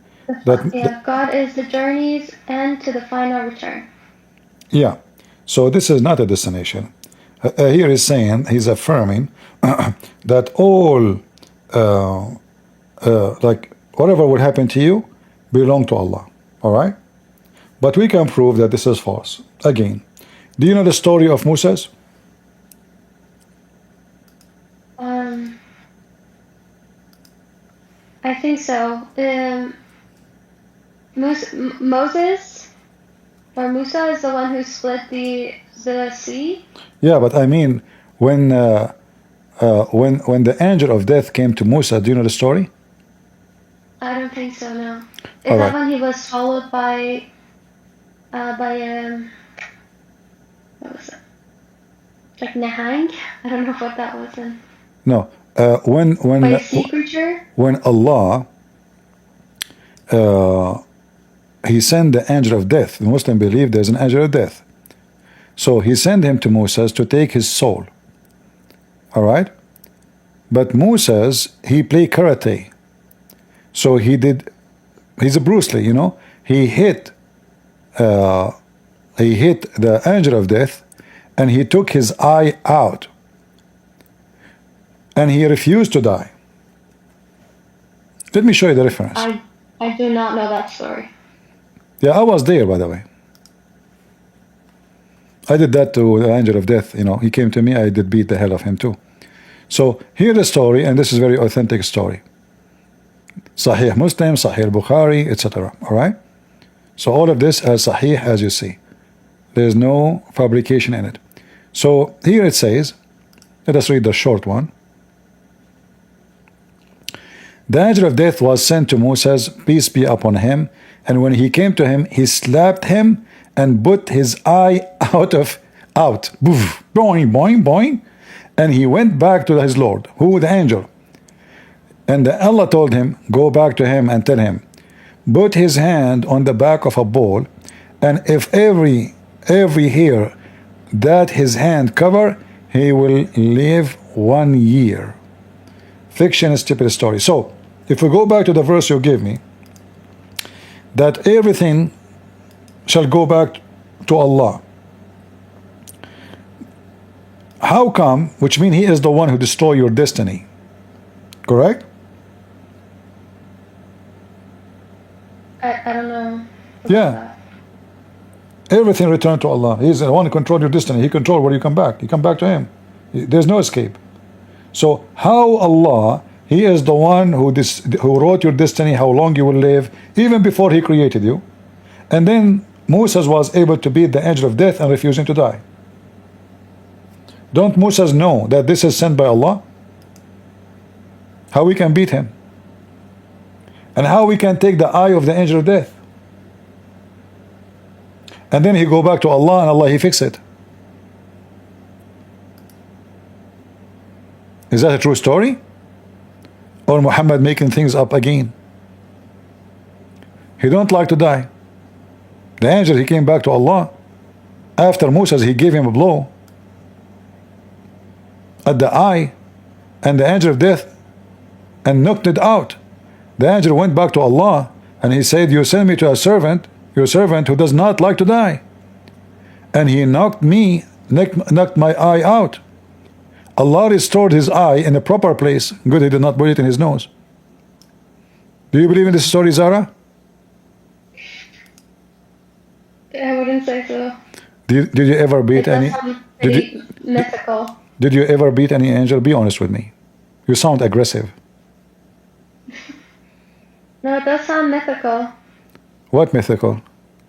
God is the journey's end to the final return. Yeah. So this is not a destination. Here he's saying, he's affirming that all like whatever will happen to you belong to Allah. All right? But we can prove that this is false. Again, do you know the story of Moses? I think so. Moses or Musa is the one who split the sea. Yeah, but I mean, when the angel of death came to Musa, do you know the story? I don't think so. No. Is that when he was swallowed by what was it? Like Nahang? I don't know what that was in. No. When by a sea creature? When Allah he sent the angel of death. The Muslim believe there's an angel of death. So he sent him to Moses to take his soul. All right? But Moses, he played karate. So he's a Bruce Lee, you know. He hit the angel of death and he took his eye out. And he refused to die. Let me show you the reference. I do not know that story. Yeah, I was there, by the way. I did that to the angel of death. You know, he came to me. I did beat the hell of him too. So here's the story, and this is a very authentic story. Sahih Muslim, Sahih Bukhari, etc. All right. So all of this as Sahih as you see. There's no fabrication in it. So here it says, let us read the short one. The angel of death was sent to Moses, peace be upon him, and when he came to him, he slapped him and put his eye out. Boof, boing, boing, boing. And he went back to his Lord, who the angel. And Allah told him, go back to him and tell him, put his hand on the back of a bull, and if every hair that his hand cover, he will live 1 year. Fiction is stupid story. So, if we go back to the verse you gave me, that everything shall go back to Allah. How come? Which means He is the one who destroy your destiny. Correct? I don't know. Yeah. Everything returned to Allah. He's the one who control your destiny. He control where you come back. You come back to Him. There's no escape. So how Allah, He is the one who wrote your destiny, how long you will live, even before He created you. And then Moses was able to beat the angel of death and refusing to die. Don't Moses know that this is sent by Allah? How we can beat him? And how we can take the eye of the angel of death? And then he go back to Allah and Allah He fix it. Is that a true story? Or Muhammad making things up again? He don't like to die. The angel, he came back to Allah. After Moses, he gave him a blow at the eye, and the angel of death and knocked it out. The angel went back to Allah and he said, you send me to a servant, your servant who does not like to die. And he knocked my eye out. Allah restored his eye in a proper place. Good, he did not put it in his nose. Do you believe in this story, Zara? I wouldn't say so. Did you ever beat any? Mythical. Did you ever beat any angel? Be honest with me. You sound aggressive. No, it does sound mythical. What mythical?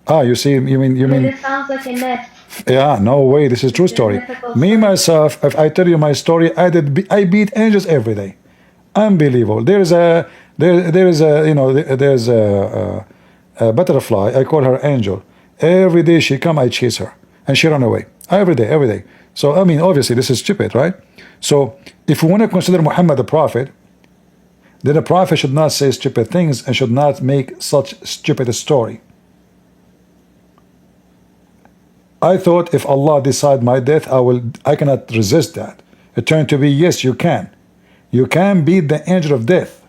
Ah, you see, you mean. It sounds like a myth. Yeah, no way. This is true story. Me myself, if I tell you my story, I beat angels every day. Unbelievable. There's a butterfly. I call her Angel. Every day she come, I chase her, and she run away. Every day. So I mean, obviously this is stupid, right? So if we want to consider Muhammad a prophet, then a prophet should not say stupid things and should not make such stupid a story. I thought if Allah decide my death, I cannot resist that. It turned to be, yes, you can. You can beat the angel of death.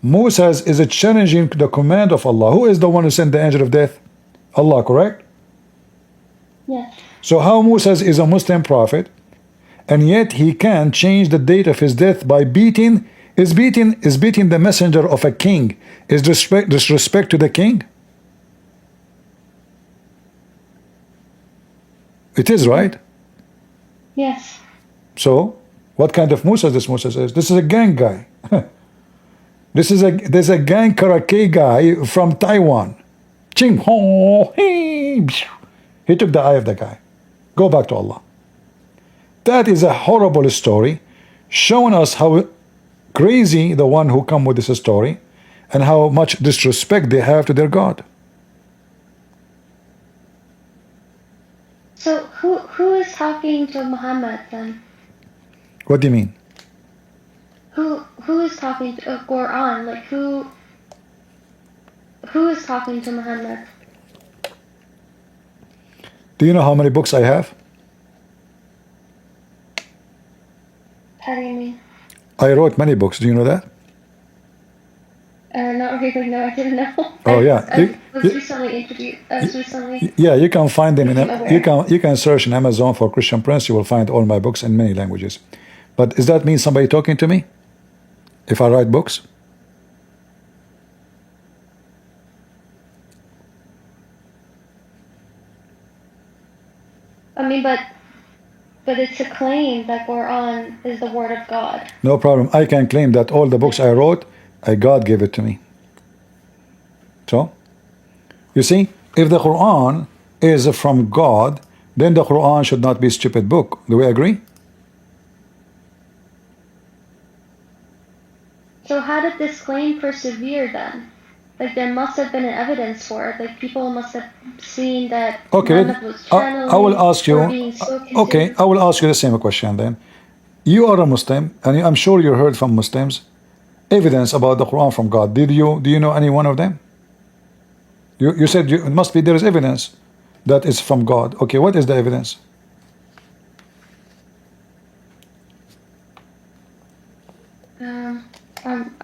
Moses is challenging the command of Allah. Who is the one who sent the angel of death? Allah, correct? Yes. So how Moses is a Muslim prophet, and yet he can change the date of his death by beating the messenger of a king. Is disrespect to the king? It is, right? Yes. So, what kind of Moses this Moses is? This is a gang guy. There's a gang karate guy from Taiwan. Ching ho, he took the eye of the guy. Go back to Allah. That is a horrible story, showing us how crazy the one who come with this story, and how much disrespect they have to their God. So who is talking to Muhammad then? What do you mean? Who is talking to Qur'an? Like who is talking to Muhammad? Do you know how many books I have? How do you mean? I wrote many books. Do you know that? Not really. No, I didn't know. Oh yeah. I was recently introduced. Yeah, you can find them you can search in Amazon for Christian Prince. You will find all my books in many languages. But does that mean somebody talking to me if I write books? I mean, but it's a claim that Qur'an is the word of God. No problem. I can claim that all the books I wrote, God gave it to me. So, you see, if the Quran is from God, then the Quran should not be a stupid book. Do we agree? So how did this claim persevere then? Like there must have been an evidence for it. Like people must have seen that Muhammad was channeling I will ask you. or being spoken Okay, to. I will ask you the same question then. You are a Muslim, and I'm sure you heard from Muslims evidence about the Quran from God. Do you know any one of them? You said it must be there is evidence that is from God. Okay, what is the evidence?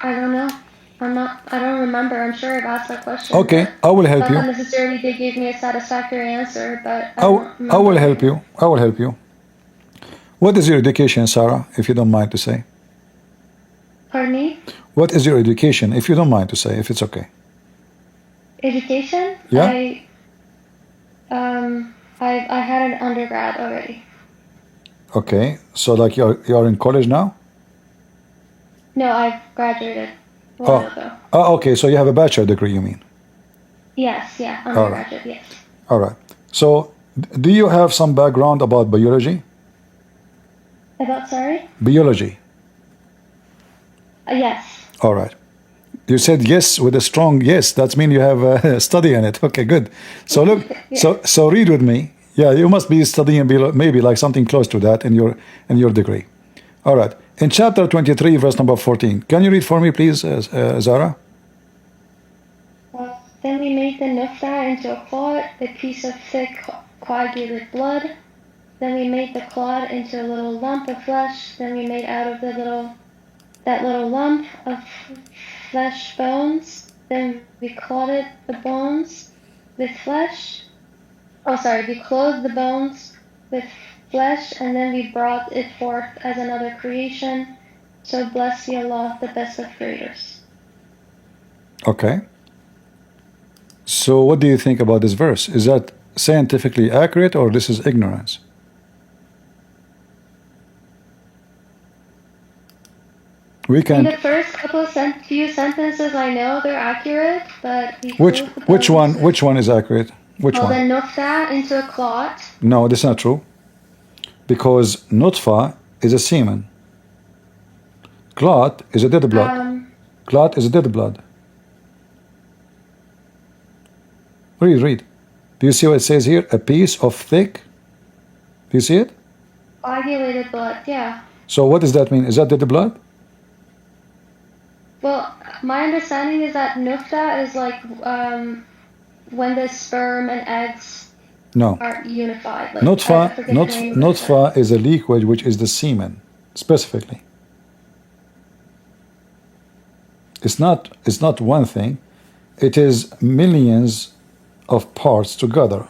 I don't know. I don't remember. I'm sure I've asked that question. Okay, I will help Not you. that necessarily they gave me a satisfactory answer, but I I don't remember. will help you. I will help you. What is your education, Sarah, if you don't mind to say? Pardon me? What is your education, if you don't mind to say, if it's okay? Education? Yeah? I had an undergrad already. Okay, so like you're in college now? No, I've graduated a while ago. Oh, okay, so you have a bachelor degree, you mean? Yes, yeah, undergraduate, yes. All right. So, do you have some background about biology? About, sorry? Biology. Yes. All right. You said yes with a strong yes. That means you have a study in it. Okay, good. So look, so read with me. Yeah, you must be studying maybe like something close to that in your degree. All right. In chapter 23, verse number 14, can you read for me, please, Zara? Then we made the nufta into a clot, a piece of thick coagulated blood. Then we made the clot into a little lump of flesh. Then we made out of that little lump of flesh bones. Then we clotted the bones with flesh. Oh, sorry, we clothed the bones with flesh, and then we brought it forth as another creation. So bless be Allah, the best of creators. Okay. So what do you think about this verse? Is that scientifically accurate or this is ignorance? We can. In the first couple of few sentences, I know they're accurate, but which one is accurate? Which one? Then nutfa into a clot. No, that's not true. Because nutfa is a semen. Clot is a dead blood. Clot is a dead blood. Read. Do you see what it says here? A piece of thick. Do you see it? Coagulated blood, yeah. So what does that mean? Is that dead blood? Well, my understanding is that nutfa is like when the sperm and eggs are unified. Like, nutfa is a liquid which is the semen, specifically. It's not one thing. It is millions of parts together.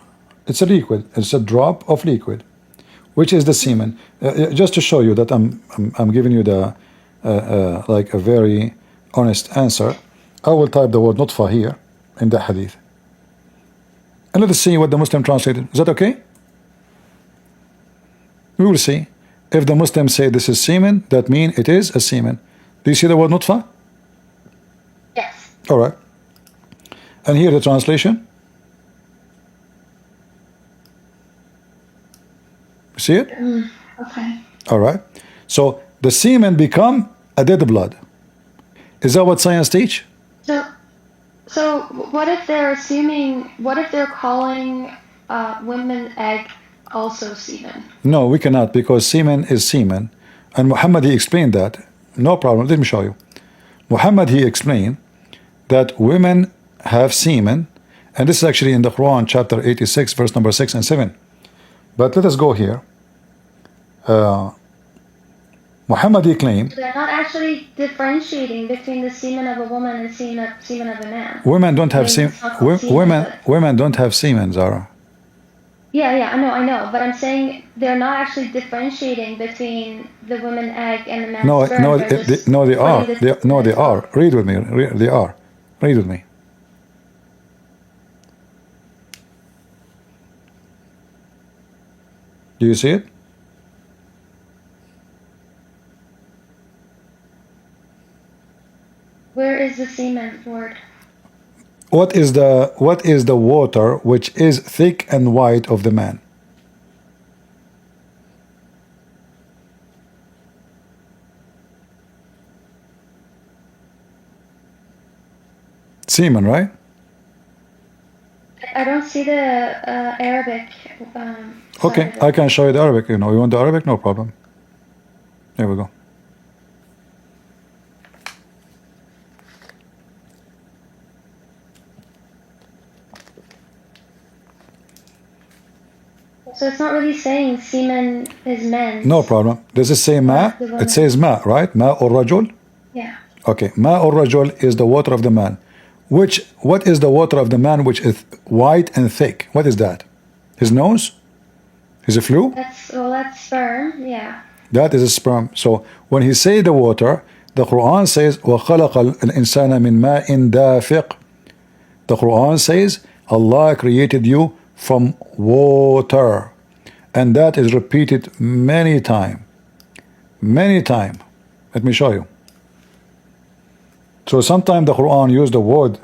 It's a liquid. It's a drop of liquid, which is the semen. Just to show you that I'm giving you the like a very honest answer, I will type the word nutfa here in the hadith, and let us see what the Muslim translated. Is that okay? We will see. If the Muslims say this is semen, that means it is a semen. Do you see the word nutfa? Yes. All right. And here the translation. See it? Okay. All right. So the semen become a dead blood. Is that what science teach? So what if they're assuming? What if they're calling women egg also semen? No, we cannot, because semen is semen, and Muhammad, he explained that. No problem. Let me show you. Muhammad, he explained that women have semen, and this is actually in the Quran, chapter 86, verse number 6 and 7. But let us go here. Muhammad, he claimed they're not actually differentiating between the semen of a woman and semen of a man. Women don't have semen. Women don't have semen, Zara. Yeah, I know, but I'm saying they're not actually differentiating between the woman egg and the man's sperm. No, they are. They are. Read with me. They are. Read with me. Do you see it? Where is the semen word? What is the water which is thick and white of the man? Semen, right? I don't see the Arabic. Okay, I can show you the Arabic. You know, you want the Arabic? No problem. There we go. So it's not really saying semen is men. No problem. Does it say ma? It says ma, right? Ma or rajul? Yeah. Okay, ma or rajul is the water of the man. What is the water of the man which is white and thick? What is that? His nose? His flu? That's sperm, yeah. That is a sperm. So when he say the water, the Quran says وَخَلَقَ الْإِنسَانَ مِنْ مَاءٍ دَافِقٍ. The Quran says Allah created you from water, and that is repeated many times. Many times. Let me show you. So sometimes the Quran use the word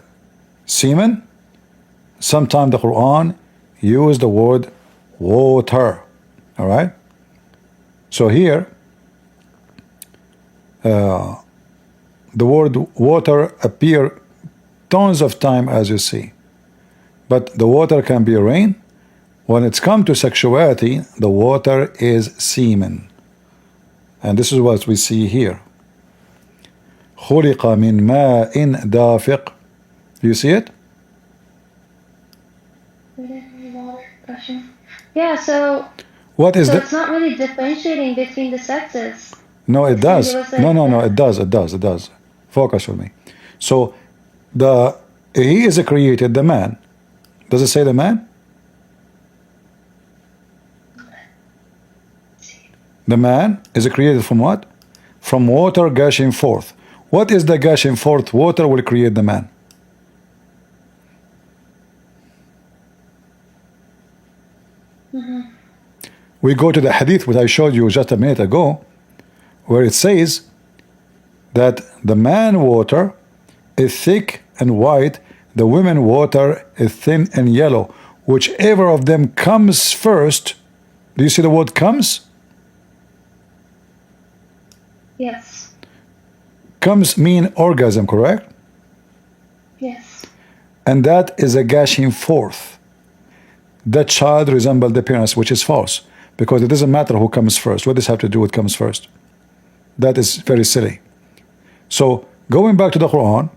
semen, sometimes the Quran use the word water. All right. So here, the word water appear tons of time, as you see, but the water can be rain. When it's come to sexuality, the water is semen, and this is what we see here. خُلِقَ مِنْ مَاءٍ دَافِقٍ. Do you see it? Yeah, so what is it's not really differentiating between the sexes. No, it does. No, it does. Focus with me. So he is created, the man. Does it say the man? The man is created from what? From water gushing forth. What is the gushing forth water will create the man? We go to the hadith which I showed you just a minute ago, where it says that the man water is thick and white, the women water is thin and yellow. Whichever of them comes first. Do you see the word comes? Yes. Comes mean orgasm, correct? Yes. And that is a gushing forth. That child resembled the parents, which is false, because it doesn't matter who comes first. What does it have to do with comes first? That is very silly. So going back to the Quran,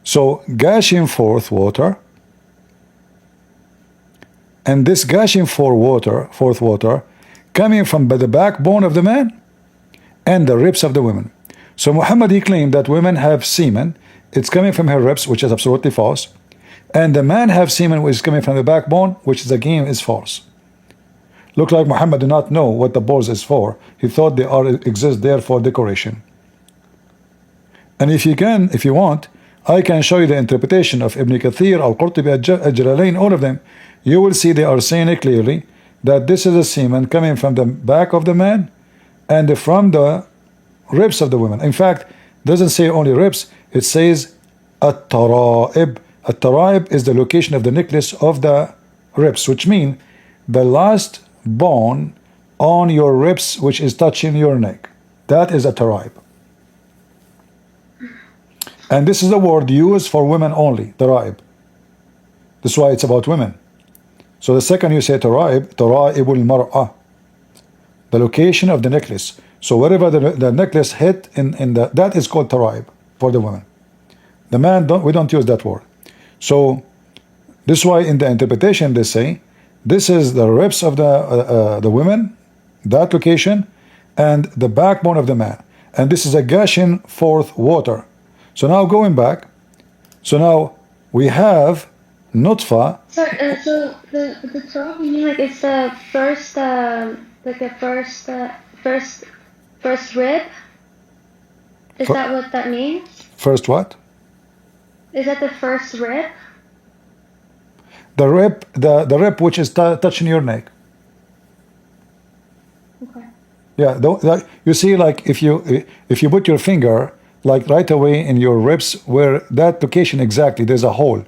so gushing forth water, and this gushing forth water coming from the backbone of the man and the ribs of the women. So Muhammad, he claimed that women have semen, it's coming from her ribs, which is absolutely false, and the man have semen which is coming from the backbone, which is again is false. Look like Muhammad did not know what the balls is for. He thought they exist there for decoration. And if you want, I can show you the interpretation of Ibn Kathir, Al-Qurtubi, Al-Jalalain, all of them. You will see they are saying it clearly that this is a semen coming from the back of the man and from the ribs of the women. In fact, it doesn't say only ribs, it says At-Tara'ib. At-Tara'ib is the location of the necklace of the ribs, which means the last bone on your ribs which is touching your neck. That is a Tara'ib. And this is the word used for women only, Tara'ib. That's why it's about women. So the second you say Tara'ib, Tara'ibul Mar'ah, the location of the necklace. So wherever the necklace hit in that is called Tara'ib for the women. The man, we don't use that word. So this is why in the interpretation they say this is the ribs of the women, that location, and the backbone of the man. And this is a gushing forth water. So now going back, so now we have nutfa. So the Torah, you mean like it's the first, like the first rib? Is that what that means? First what? Is that the first rib? The rib which is touching your neck. Okay. Yeah, you see, like if you put your finger like right away in your ribs, where that location exactly, there's a hole,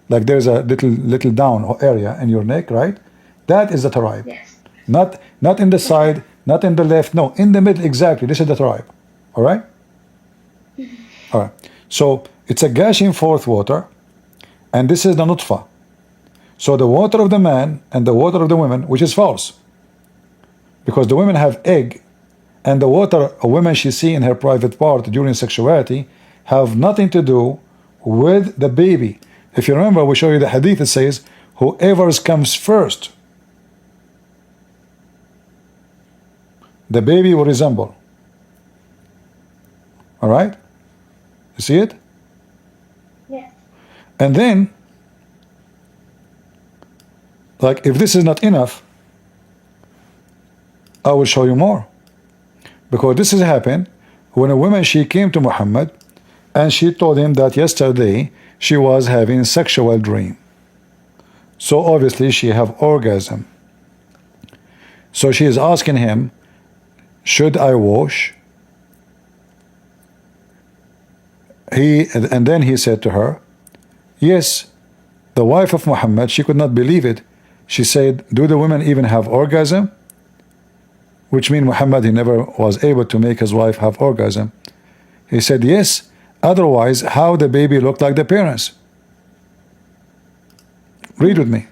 like there's a little down area in your neck, right? That is the Tara'ib. Yes. Not in the side, not in the left, no, in the middle exactly. This is the Tara'ib. All right. All right. So it's a gushing forth water, And this is the nutfa. So the water of the man and the water of the women, which is false. Because the women have egg, and the water a woman she see in her private part during sexuality have nothing to do with the baby. If you remember, we show you the hadith, it says, whoever comes first, the baby will resemble. All right? You see it? Yes. And then, like, if this is not enough, I will show you more. Because this has happened when a woman, she came to Muhammad and she told him that yesterday she was having sexual dream. So obviously she have orgasm. So she is asking him, should I wash? And then he said to her, yes. The wife of Muhammad, she could not believe it. She said, do the women even have orgasm? Which means Muhammad, he never was able to make his wife have orgasm. He said, yes. Otherwise, how the baby looked like the parents? Read with me.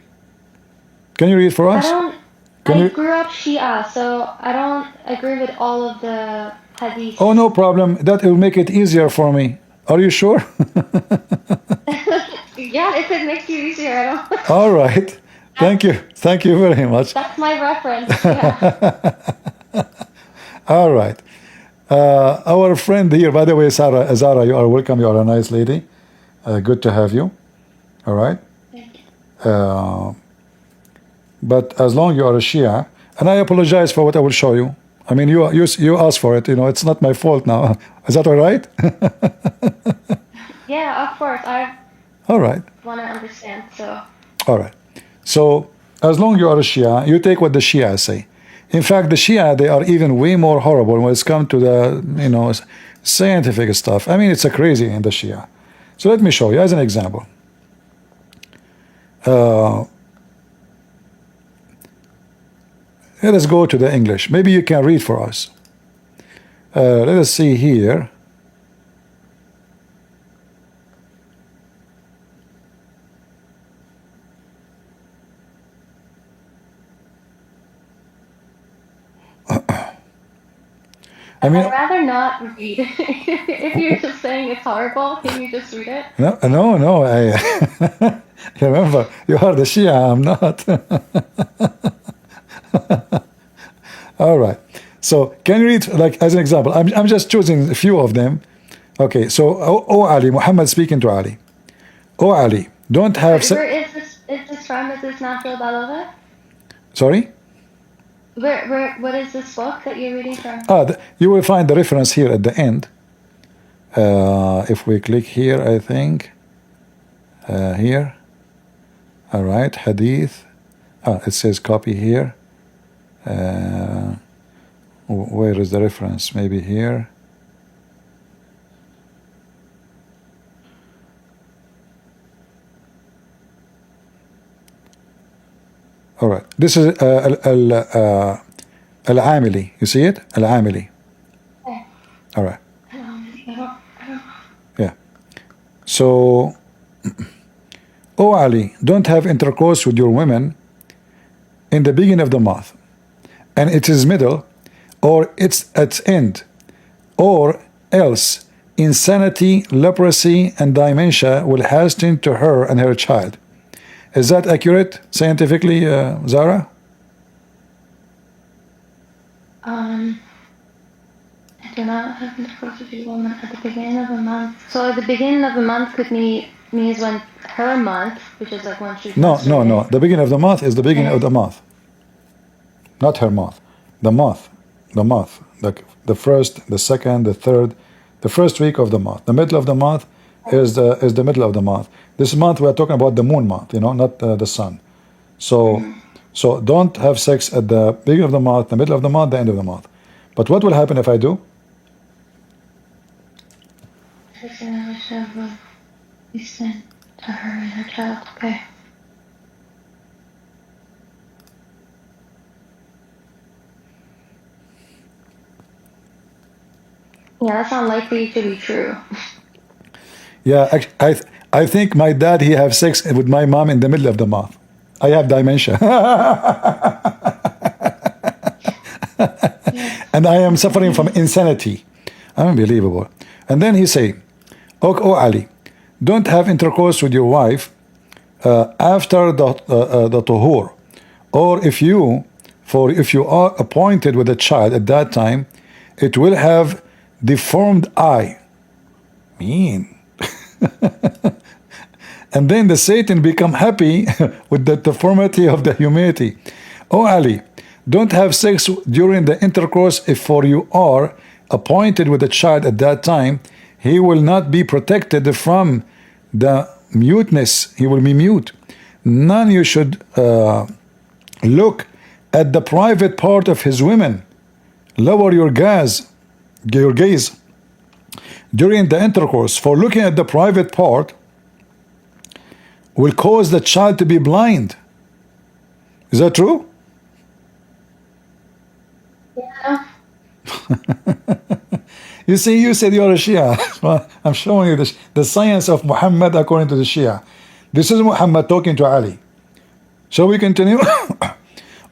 Can you read for us? I grew up Shia, so I don't agree with all of the hadiths. Oh, no problem. That will make it easier for me. Are you sure? Yeah, if it makes you easier, I don't. All right. Thank you. Thank you very much. That's my reference. Yeah. All right. Our friend here, by the way, Zara, you are welcome. You are a nice lady. Good to have you. All right. Thank you. But as long you are a Shia, and I apologize for what I will show you. I mean, you asked for it. You know, it's not my fault now. Is that all right? Yeah, of course. I All right. want to understand. So. All right. So as long you are a Shia, you take what the Shia say. In fact, the Shia, they are even way more horrible when it's come to the scientific stuff. I mean, it's a crazy in the Shia. So let me show you as an example. Let us go to the English. Maybe you can read for us. Let us see here. I mean, I'd rather not read. If you're just saying it's horrible, can you just read it? No. Remember, you are the Shia, I'm not. All right. So can you read, like, as an example? I'm just choosing a few of them. Okay. So, O Ali, Muhammad speaking to Ali. O Ali, don't have. Where is this? Is this from? Is this Nafil Balagha? Sorry. What is this book that you're reading from? You will find the reference here at the end. If we click here, I think. Here. All right. Hadith. It says copy here. Where is the reference? Maybe here. All right. This is Al-Amili. You see it? Al-Amili. Okay. All right. Yeah. So, O Ali, don't have intercourse with your women in the beginning of the month, and it is middle, or it's at end, or else insanity, leprosy, and dementia will hasten to her and her child. Is that accurate scientifically, Zara? I do not have intercourse with a woman at the beginning of a month. So at the beginning of a month could means when her month, which is like when she's No. The beginning of the month is the beginning of the month, not her month. The month, the first, the second, the third, the first week of the month. The middle of the month is the middle of the month. This month we are talking about the moon month, not the sun. So don't have sex at the beginning of the month, the middle of the month, the end of the month. But what will happen if I do? Be sent to her and her child. Okay. Yeah, that's unlikely to be true. Yeah, I think my dad, he have sex with my mom in the middle of the month. I have dementia. And I am suffering from insanity. Unbelievable. And then he say, oh Ali, don't have intercourse with your wife after the tuhur, or if you are appointed with a child at that time, it will have deformed eye. Mean. And then the Satan become happy with the deformity of the humanity. Oh Ali, don't have sex during the intercourse if for you are appointed with a child at that time, he will not be protected from the muteness. He will be mute. None you should look at the private part of his women. Lower your gaze during the intercourse, for looking at the private part will cause the child to be blind. Is that true? Yeah. You see, you said you're a Shia. Well, I'm showing you the science of Muhammad according to the Shia. This is Muhammad talking to Ali. Shall we continue?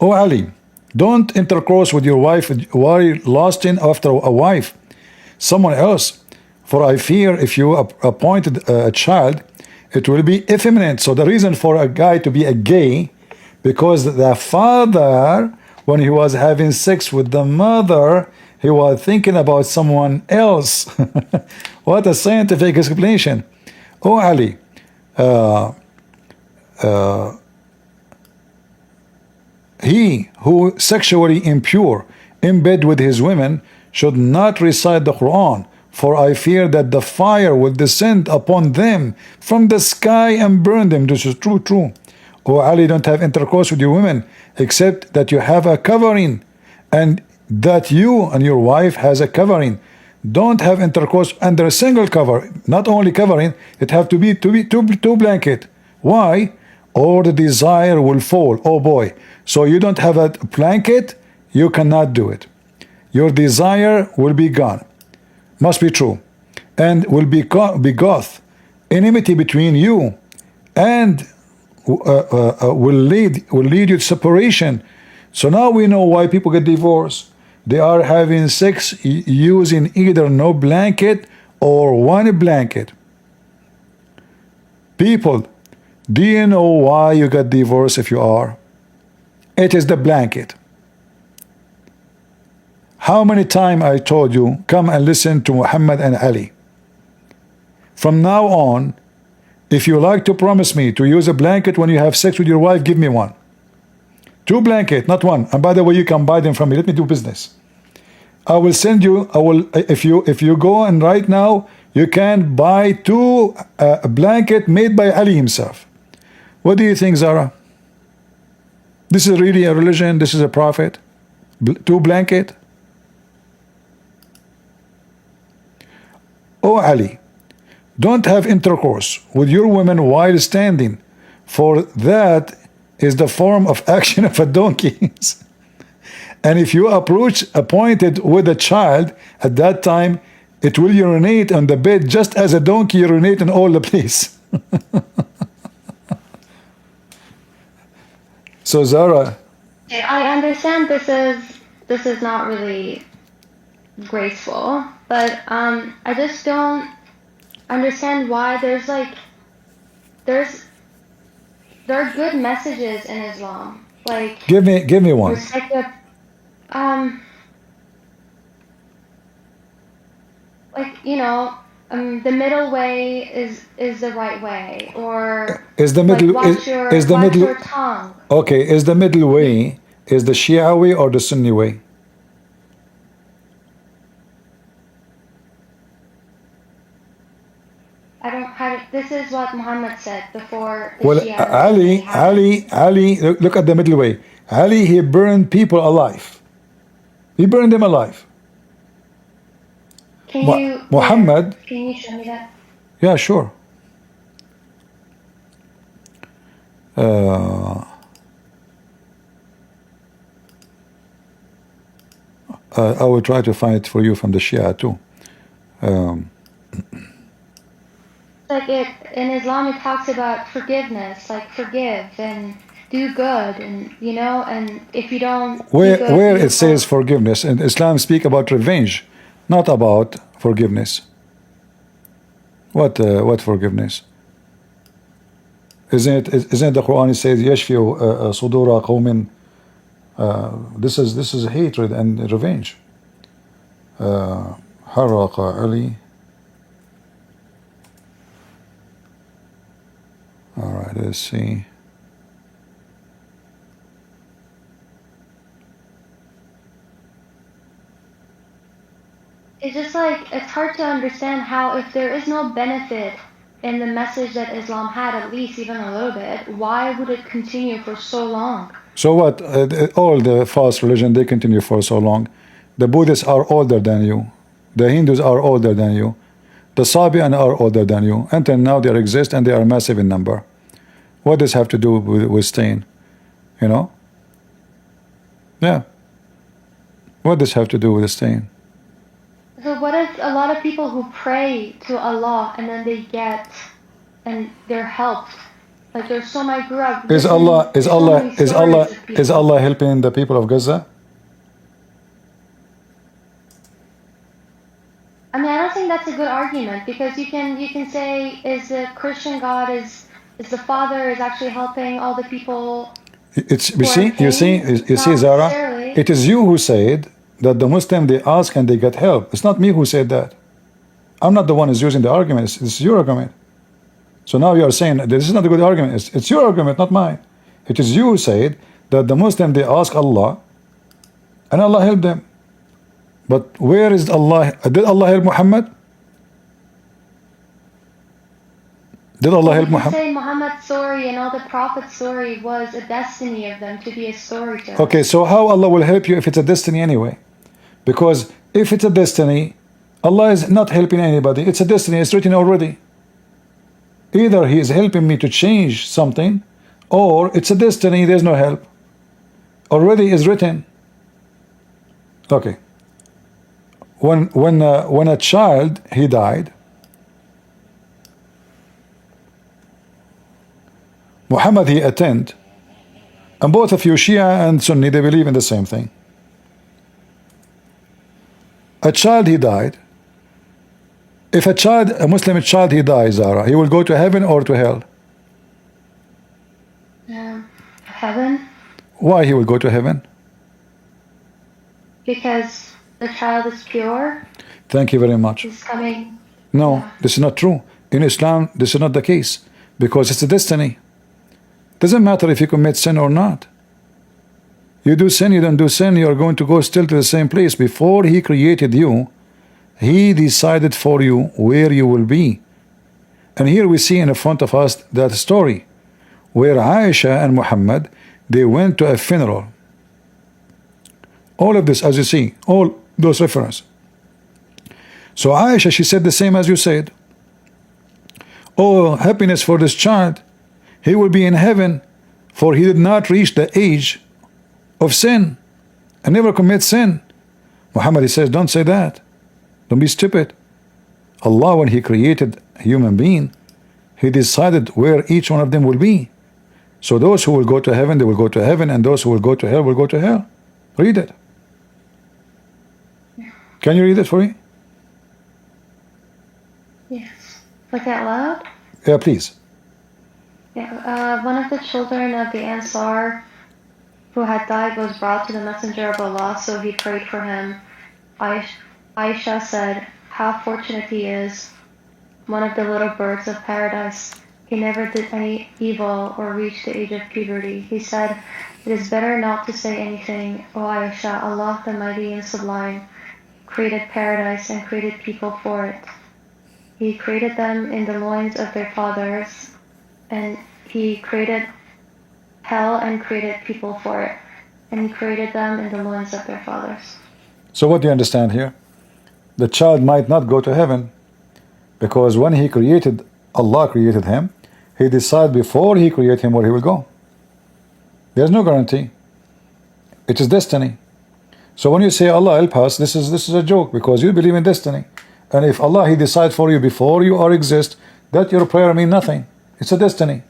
Oh Ali, don't intercourse with your wife while lusting after a wife, someone else. For I fear if you appointed a child, it will be effeminate. So the reason for a guy to be a gay, because the father, when he was having sex with the mother, he was thinking about someone else. What a scientific explanation. Oh Ali, he who sexually impure in bed with his women should not recite the Qur'an, for I fear that the fire will descend upon them from the sky and burn them. This is true. Oh Ali, don't have intercourse with your women except that you have a covering, and that you and your wife has a covering. Don't have intercourse under a single cover. Not only covering, it have to be two blanket. Why? Or the desire will fall. Oh boy. So you don't have a blanket, you cannot do it. Your desire will be gone. Must be true. And will be goth. Enmity between you and will lead you to separation. So now we know why people get divorced. They are having sex using either no blanket or one blanket. People, do you know why you got divorced if you are? It is the blanket. How many times I told you, come and listen to Muhammad and Ali. From now on, if you like to promise me to use a blanket when you have sex with your wife, give me one. Two blankets, not one. And by the way, you can buy them from me. Let me do business. I will send you, if you go and right now, you can buy two blanket made by Ali himself. What do you think, Zara? This is really a religion? This is a prophet? Two blanket? Oh Ali, don't have intercourse with your women while standing, for that is the form of action of a donkey. And if you approach appointed with a child at that time, it will urinate on the bed just as a donkey urinate in all the place. So Zara, I understand this is not really graceful, but I just don't understand why there are good messages in Islam. Like give me one. respect like, you know, the middle way is the right way, or Is the middle like, is the watch middle your tongue. Okay, is the middle way is the Shia way or the Sunni way? I don't have. This is what Muhammad said before. The Well, Shia Ali, look at the middle way. Ali, he burned people alive. He burned them alive. Muhammad. Can you show me that? Yeah, sure. I will try to find it for you from the Shia too. like it in Islam it talks about forgiveness, like forgive and do good, and you know, and if you don't do good, Where you it says don't. forgiveness, and Islam speak about revenge, not about forgiveness. What forgiveness? Isn't the Quran, it says يشفي صدور قوم. This is hatred and revenge. حرق علي. All right, let's see. It's just like it's hard to understand how, if there is no benefit in the message that Islam had, at least even a little bit, why would it continue for so long? So what? All the false religion, they continue for so long. The Buddhists are older than you. The Hindus are older than you. The Sabian are older than you. Until now they exist and they are massive in number. What does have to do with staying? You know? Yeah. What does have to do with staying? So what if a lot of people who pray to Allah and then they get and they're helped? Like there's so many grew up. Is Allah helping the people of Gaza? I mean, I don't think that's a good argument, because you can say, is the Christian God, is the Father is actually helping all the people. It's you see Zara, it is you who said that the Muslim, they ask and they get help. It's not me who said that. I'm not the one who's using the argument. It's your argument. So now you are saying this is not a good argument. It's your argument, not mine. It is you who said that the Muslim, they ask Allah and Allah help them. But where is Allah? Did Allah help Muhammad? Did Allah help Muhammad? Say Muhammad's story and all the prophets' story was a destiny of them to be a storyteller. Okay, so how Allah will help you if it's a destiny anyway? Because if it's a destiny, Allah is not helping anybody. It's a destiny. It's written already. Either He is helping me to change something, or it's a destiny. There's no help. Already is written. Okay. When a child, he died, Muhammad, he attend, and both of you, Shia and Sunni, they believe in the same thing. A child, he died. If a Muslim child, he dies, Zara, he will go to heaven or to hell? Heaven. Why he will go to heaven? Because the child is pure. Thank you very much. He's coming. No, Yeah. this is not true. In Islam, this is not the case, because it's a destiny. Doesn't matter if you commit sin or not. You do sin, you don't do sin, you are going to go still to the same place. Before He created you, He decided for you where you will be. And here we see in front of us that story where Aisha and Muhammad, they went to a funeral. All of this, as you see, all those references. So Aisha, she said the same as you said. Oh, happiness for this child. He will be in heaven, for he did not reach the age of sin and never commit sin. Muhammad, he says, don't say that. Don't be stupid. Allah, when He created a human being, He decided where each one of them will be. So those who will go to heaven, they will go to heaven, and those who will go to hell will go to hell. Read it. Can you read it for me? Yes. Like out loud? Yeah, please. Yeah. One of the children of the Ansar who had died was brought to the Messenger of Allah, so he prayed for him. Aisha said, how fortunate he is, one of the little birds of paradise. He never did any evil or reached the age of puberty. He said, it is better not to say anything, O Aisha. Allah the Mighty and Sublime created paradise and created people for it. He created them in the loins of their fathers, and He created hell and created people for it, and He created them in the loins of their fathers. So what do you understand here? The child might not go to heaven, because when Allah created him, He decided before He created him where he will go. There's no guarantee. It is destiny. So when you say Allah help us, this is a joke, because you believe in destiny. And if Allah, He decides for you before you exist that your prayer means nothing. It's a destiny.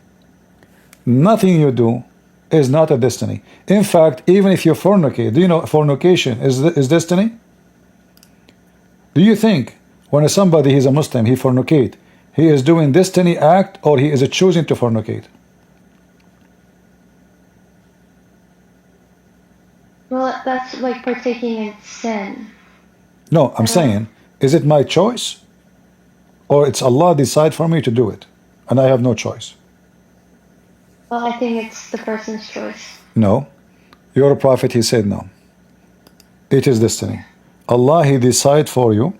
Nothing you do is not a destiny. In fact, even if you fornicate, do you know fornication is destiny? Do you think when somebody is a Muslim, he fornicate, he is doing destiny act or he is choosing to fornicate? Well, that's like partaking in sin. No, I'm saying, is it my choice? Or it's Allah decide for me to do it, and I have no choice? Well, I think it's the person's choice. No. Your prophet, he said no. It is destiny. Allah, he decide for you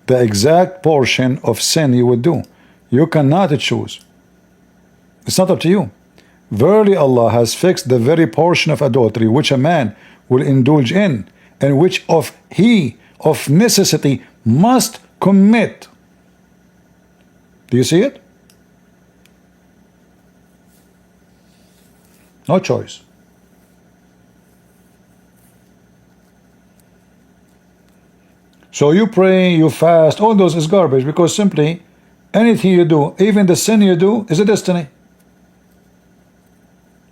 the exact portion of sin you would do. You cannot choose. It's not up to you. Verily Allah has fixed the very portion of adultery which a man will indulge in, and which he of necessity must commit. Do you see it? No choice. So you pray, you fast, all those is garbage, because simply anything you do, even the sin you do, is a destiny.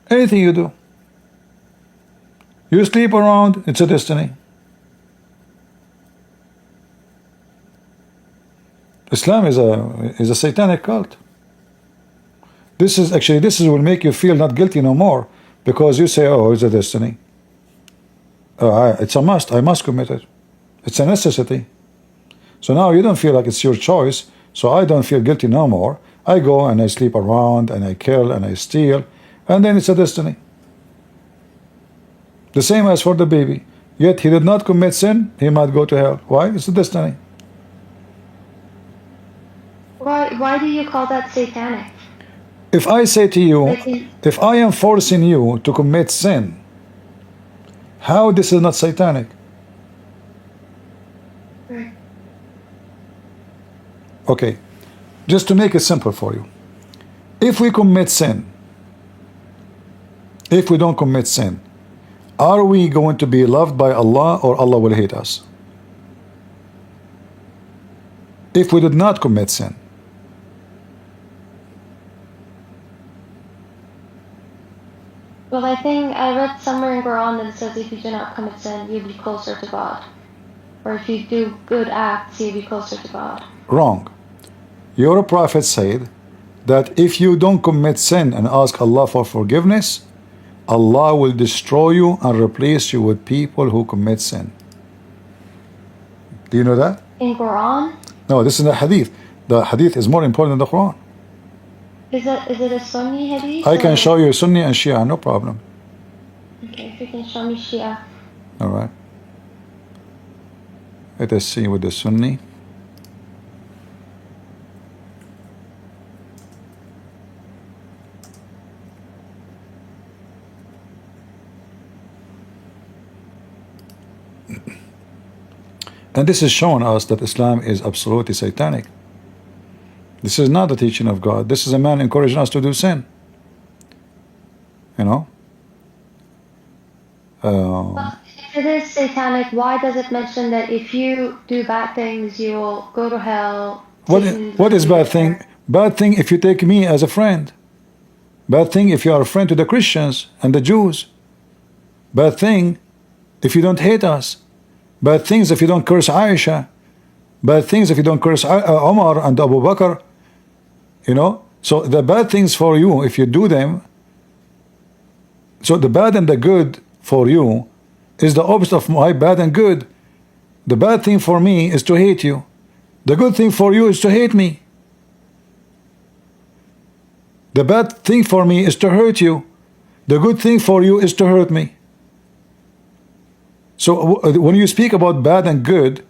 Anything you do. You sleep around, it's a destiny. Islam is a satanic cult. This is will make you feel not guilty no more, because you say, oh, it's a destiny. It's a must. I must commit it. It's a necessity. So now you don't feel like it's your choice, so I don't feel guilty no more. I go and I sleep around and I kill and I steal, and then it's a destiny. The same as for the baby. Yet he did not commit sin, he might go to hell. Why? It's a destiny. Why do you call that satanic? If I say to you, if I am forcing you to commit sin, how this is not satanic? Okay, just to make it simple for you. If we commit sin, if we don't commit sin, are we going to be loved by Allah, or Allah will hate us? If we did not commit sin. Well, I think I read somewhere in Quran that it says if you do not commit sin, you'll be closer to God. Or if you do good acts, you'll be closer to God. Wrong. Your prophet said that if you don't commit sin and ask Allah for forgiveness, Allah will destroy you and replace you with people who commit sin. Do you know that? In Quran? No, this is the hadith. The hadith is more important than the Quran. Is it a Sunni hadith? I can show you Sunni and Shia, no problem. Okay, if you can show me Shia. All right. Let us see with the Sunni. And this is showing us that Islam is absolutely satanic. This is not the teaching of God. This is a man encouraging us to do sin. You know? If it is satanic, why does it mention that if you do bad things, you will go to hell? What is bad thing? Bad thing if you take me as a friend. Bad thing if you are a friend to the Christians and the Jews. Bad thing if you don't hate us. Bad things if you don't curse Aisha. Bad things if you don't curse Omar and Abu Bakr. You know? So the bad things for you, if you do them, so the bad and the good for you is the opposite of my bad and good. The bad thing for me is to hate you. The good thing for you is to hate me. The bad thing for me is to hurt you. The good thing for you is to hurt me. So when you speak about bad and good,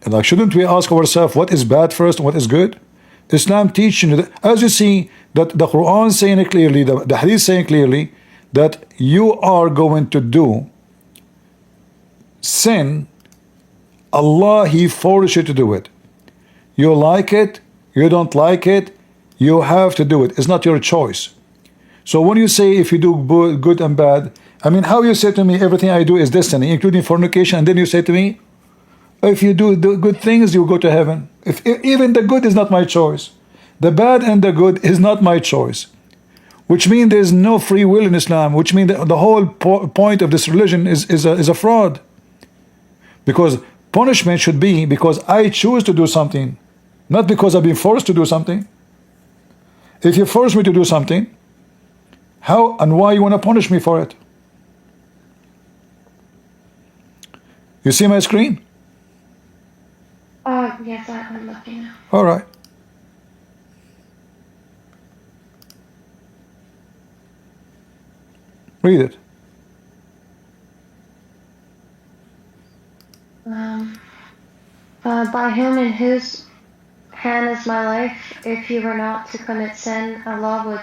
like, shouldn't we ask ourselves what is bad first and what is good? Islam teaching you that, as you see, that the Quran saying it clearly, the Hadith saying clearly, that you are going to do sin. Allah, He forced you to do it. You like it, you don't like it, you have to do it. It's not your choice. So when you say if you do good and bad, I mean, how you say to me everything I do is destiny, including fornication, and then you say to me, If you do the good things, you go to heaven. If even the good is not my choice, the bad and the good is not my choice, which means there's no free will in Islam, which means the whole point of this religion is a fraud. Because punishment should be because I choose to do something, not because I've been forced to do something. If you force me to do something, how and why you want to punish me for it? You see my screen? Yes, I'm looking now. All right. Read it. By whom in whose hand is my life? If you were not to commit sin, Allah would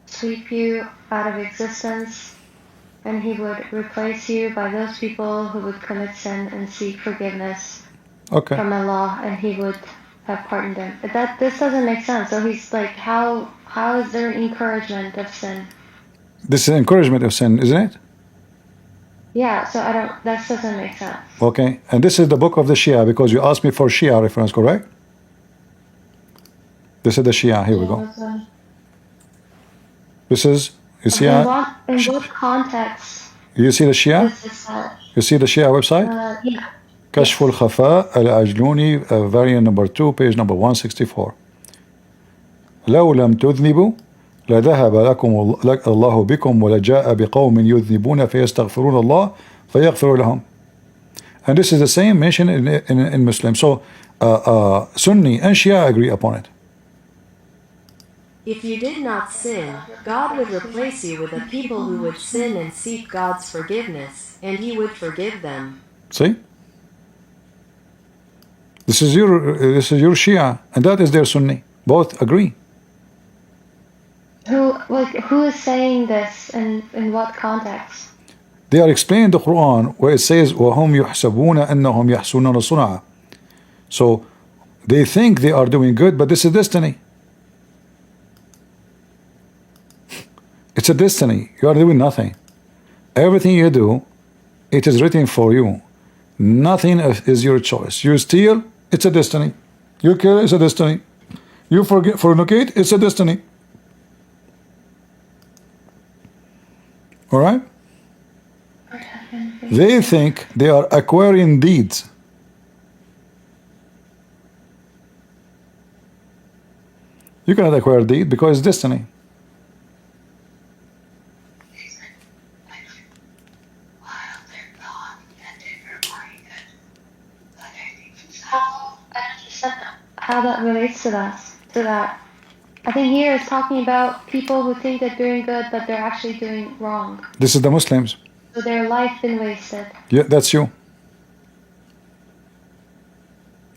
sweep you out of existence, and He would replace you by those people who would commit sin and seek forgiveness from Allah, and He would have pardoned them. But this doesn't make sense. So He's like, how is there an encouragement of sin? This is an encouragement of sin, isn't it? Yeah, so that doesn't make sense. Okay, and this is the book of the Shia, because you asked me for Shia reference, correct? This is the Shia, here we go. This is, you see, in what context? You see the Shia? You see the Shia website? Yeah. كشف الخفاء العجلوني, variant number 2, page number 164. لو لم تذنبوا لذهب لكم الله بكم ولجاء بقوم يذنبون فيستغفرون الله فيغفر لهم. And this is the same mentioned in Muslim. So Sunni and Shia agree upon it. If you did not sin, God would replace you with a people who would sin and seek God's forgiveness, and He would forgive them. See? This is your Shia, and that is their Sunni. Both agree. Who is saying this, and in what context? They are explaining the Quran where it says وَهُمْ يُحْسَبُونَ أَنَّهُمْ يَحْسُنَّ صُنْعًا. So they think they are doing good, but this is destiny. It's a destiny. You are doing nothing. Everything you do, it is written for you. Nothing is your choice. You steal, it's a destiny. You kill, it's a destiny. You fornicate, it's a destiny. All right? They think they are acquiring deeds. You cannot acquire deed because it's destiny. How that relates to that. I think here it's talking about people who think they're doing good, but they're actually doing wrong. This is the Muslims. So their life been wasted. Yeah, that's you.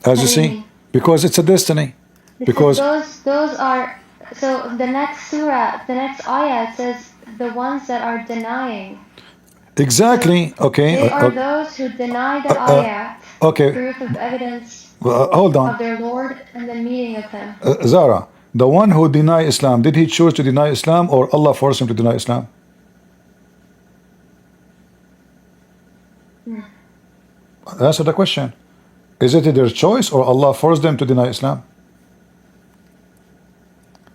As you see, because it's a destiny. Because those are, so the next surah, the next ayah, it says the ones that are denying. Exactly. Okay. They are those who deny the ayah. Okay. Proof of evidence. Hold on. Of their Lord and the meaning of Him. Zara, the one who denied Islam, did he choose to deny Islam, or Allah forced him to deny Islam? Answer the question. Is it their choice, or Allah forced them to deny Islam?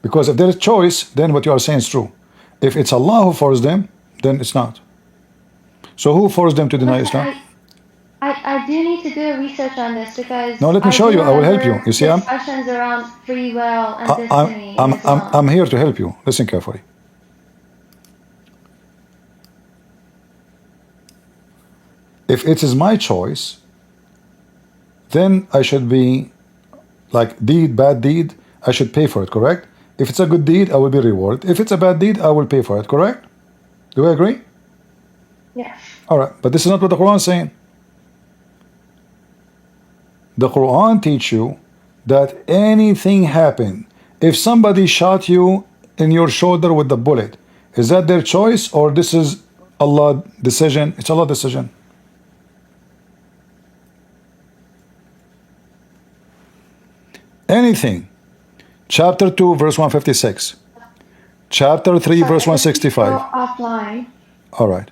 Because if there's choice, then what you are saying is true. If it's Allah who forced them, then it's not. So who forced them to deny Islam? I do need to do a research on this, because no, let me show you. I will help you. You see, discussions around free will and destiny. I'm here to help you. Listen carefully. If it is my choice, then I should be like deed, bad deed, I should pay for it, correct? If it's a good deed, I will be rewarded. If it's a bad deed, I will pay for it, correct? Do I agree? Yes. All right, but this is not what the Quran is saying. The Quran teaches you that anything happen. If somebody shot you in your shoulder with the bullet, is that their choice, or this is Allah's decision? It's Allah's decision. Anything. Chapter 2, verse 156. Chapter 3, verse 165. Offline. All right.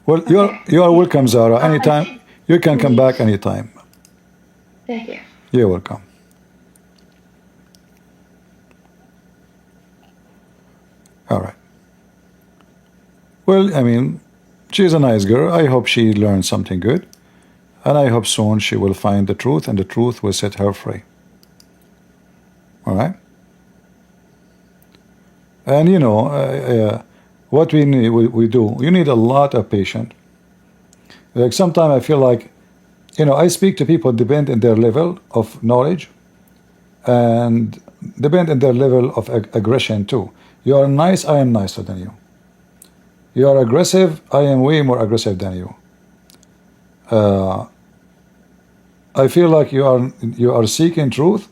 Well, you are welcome, Zara. Anytime. You can come back anytime. Thank you. You're welcome. All right. Well, I mean, she's a nice girl. I hope she learned something good. And I hope soon she will find the truth and the truth will set her free. All right? And you know, what we need, we do, you need a lot of patience. Like sometimes I feel like, you know, I speak to people depend on their level of knowledge and depend on their level of aggression too. You are nice, I am nicer than you. You are aggressive, I am way more aggressive than you. I feel like you are seeking truth.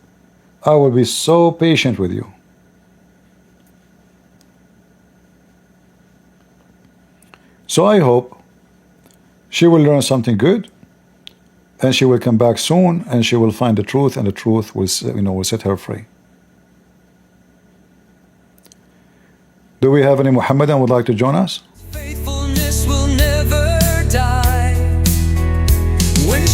I will be so patient with you. So I hope she will learn something good, and she will come back soon, and she will find the truth, and the truth will, you know, will set her free. Do we have any Muhammadan would like to join us? Faithfulness will never die. When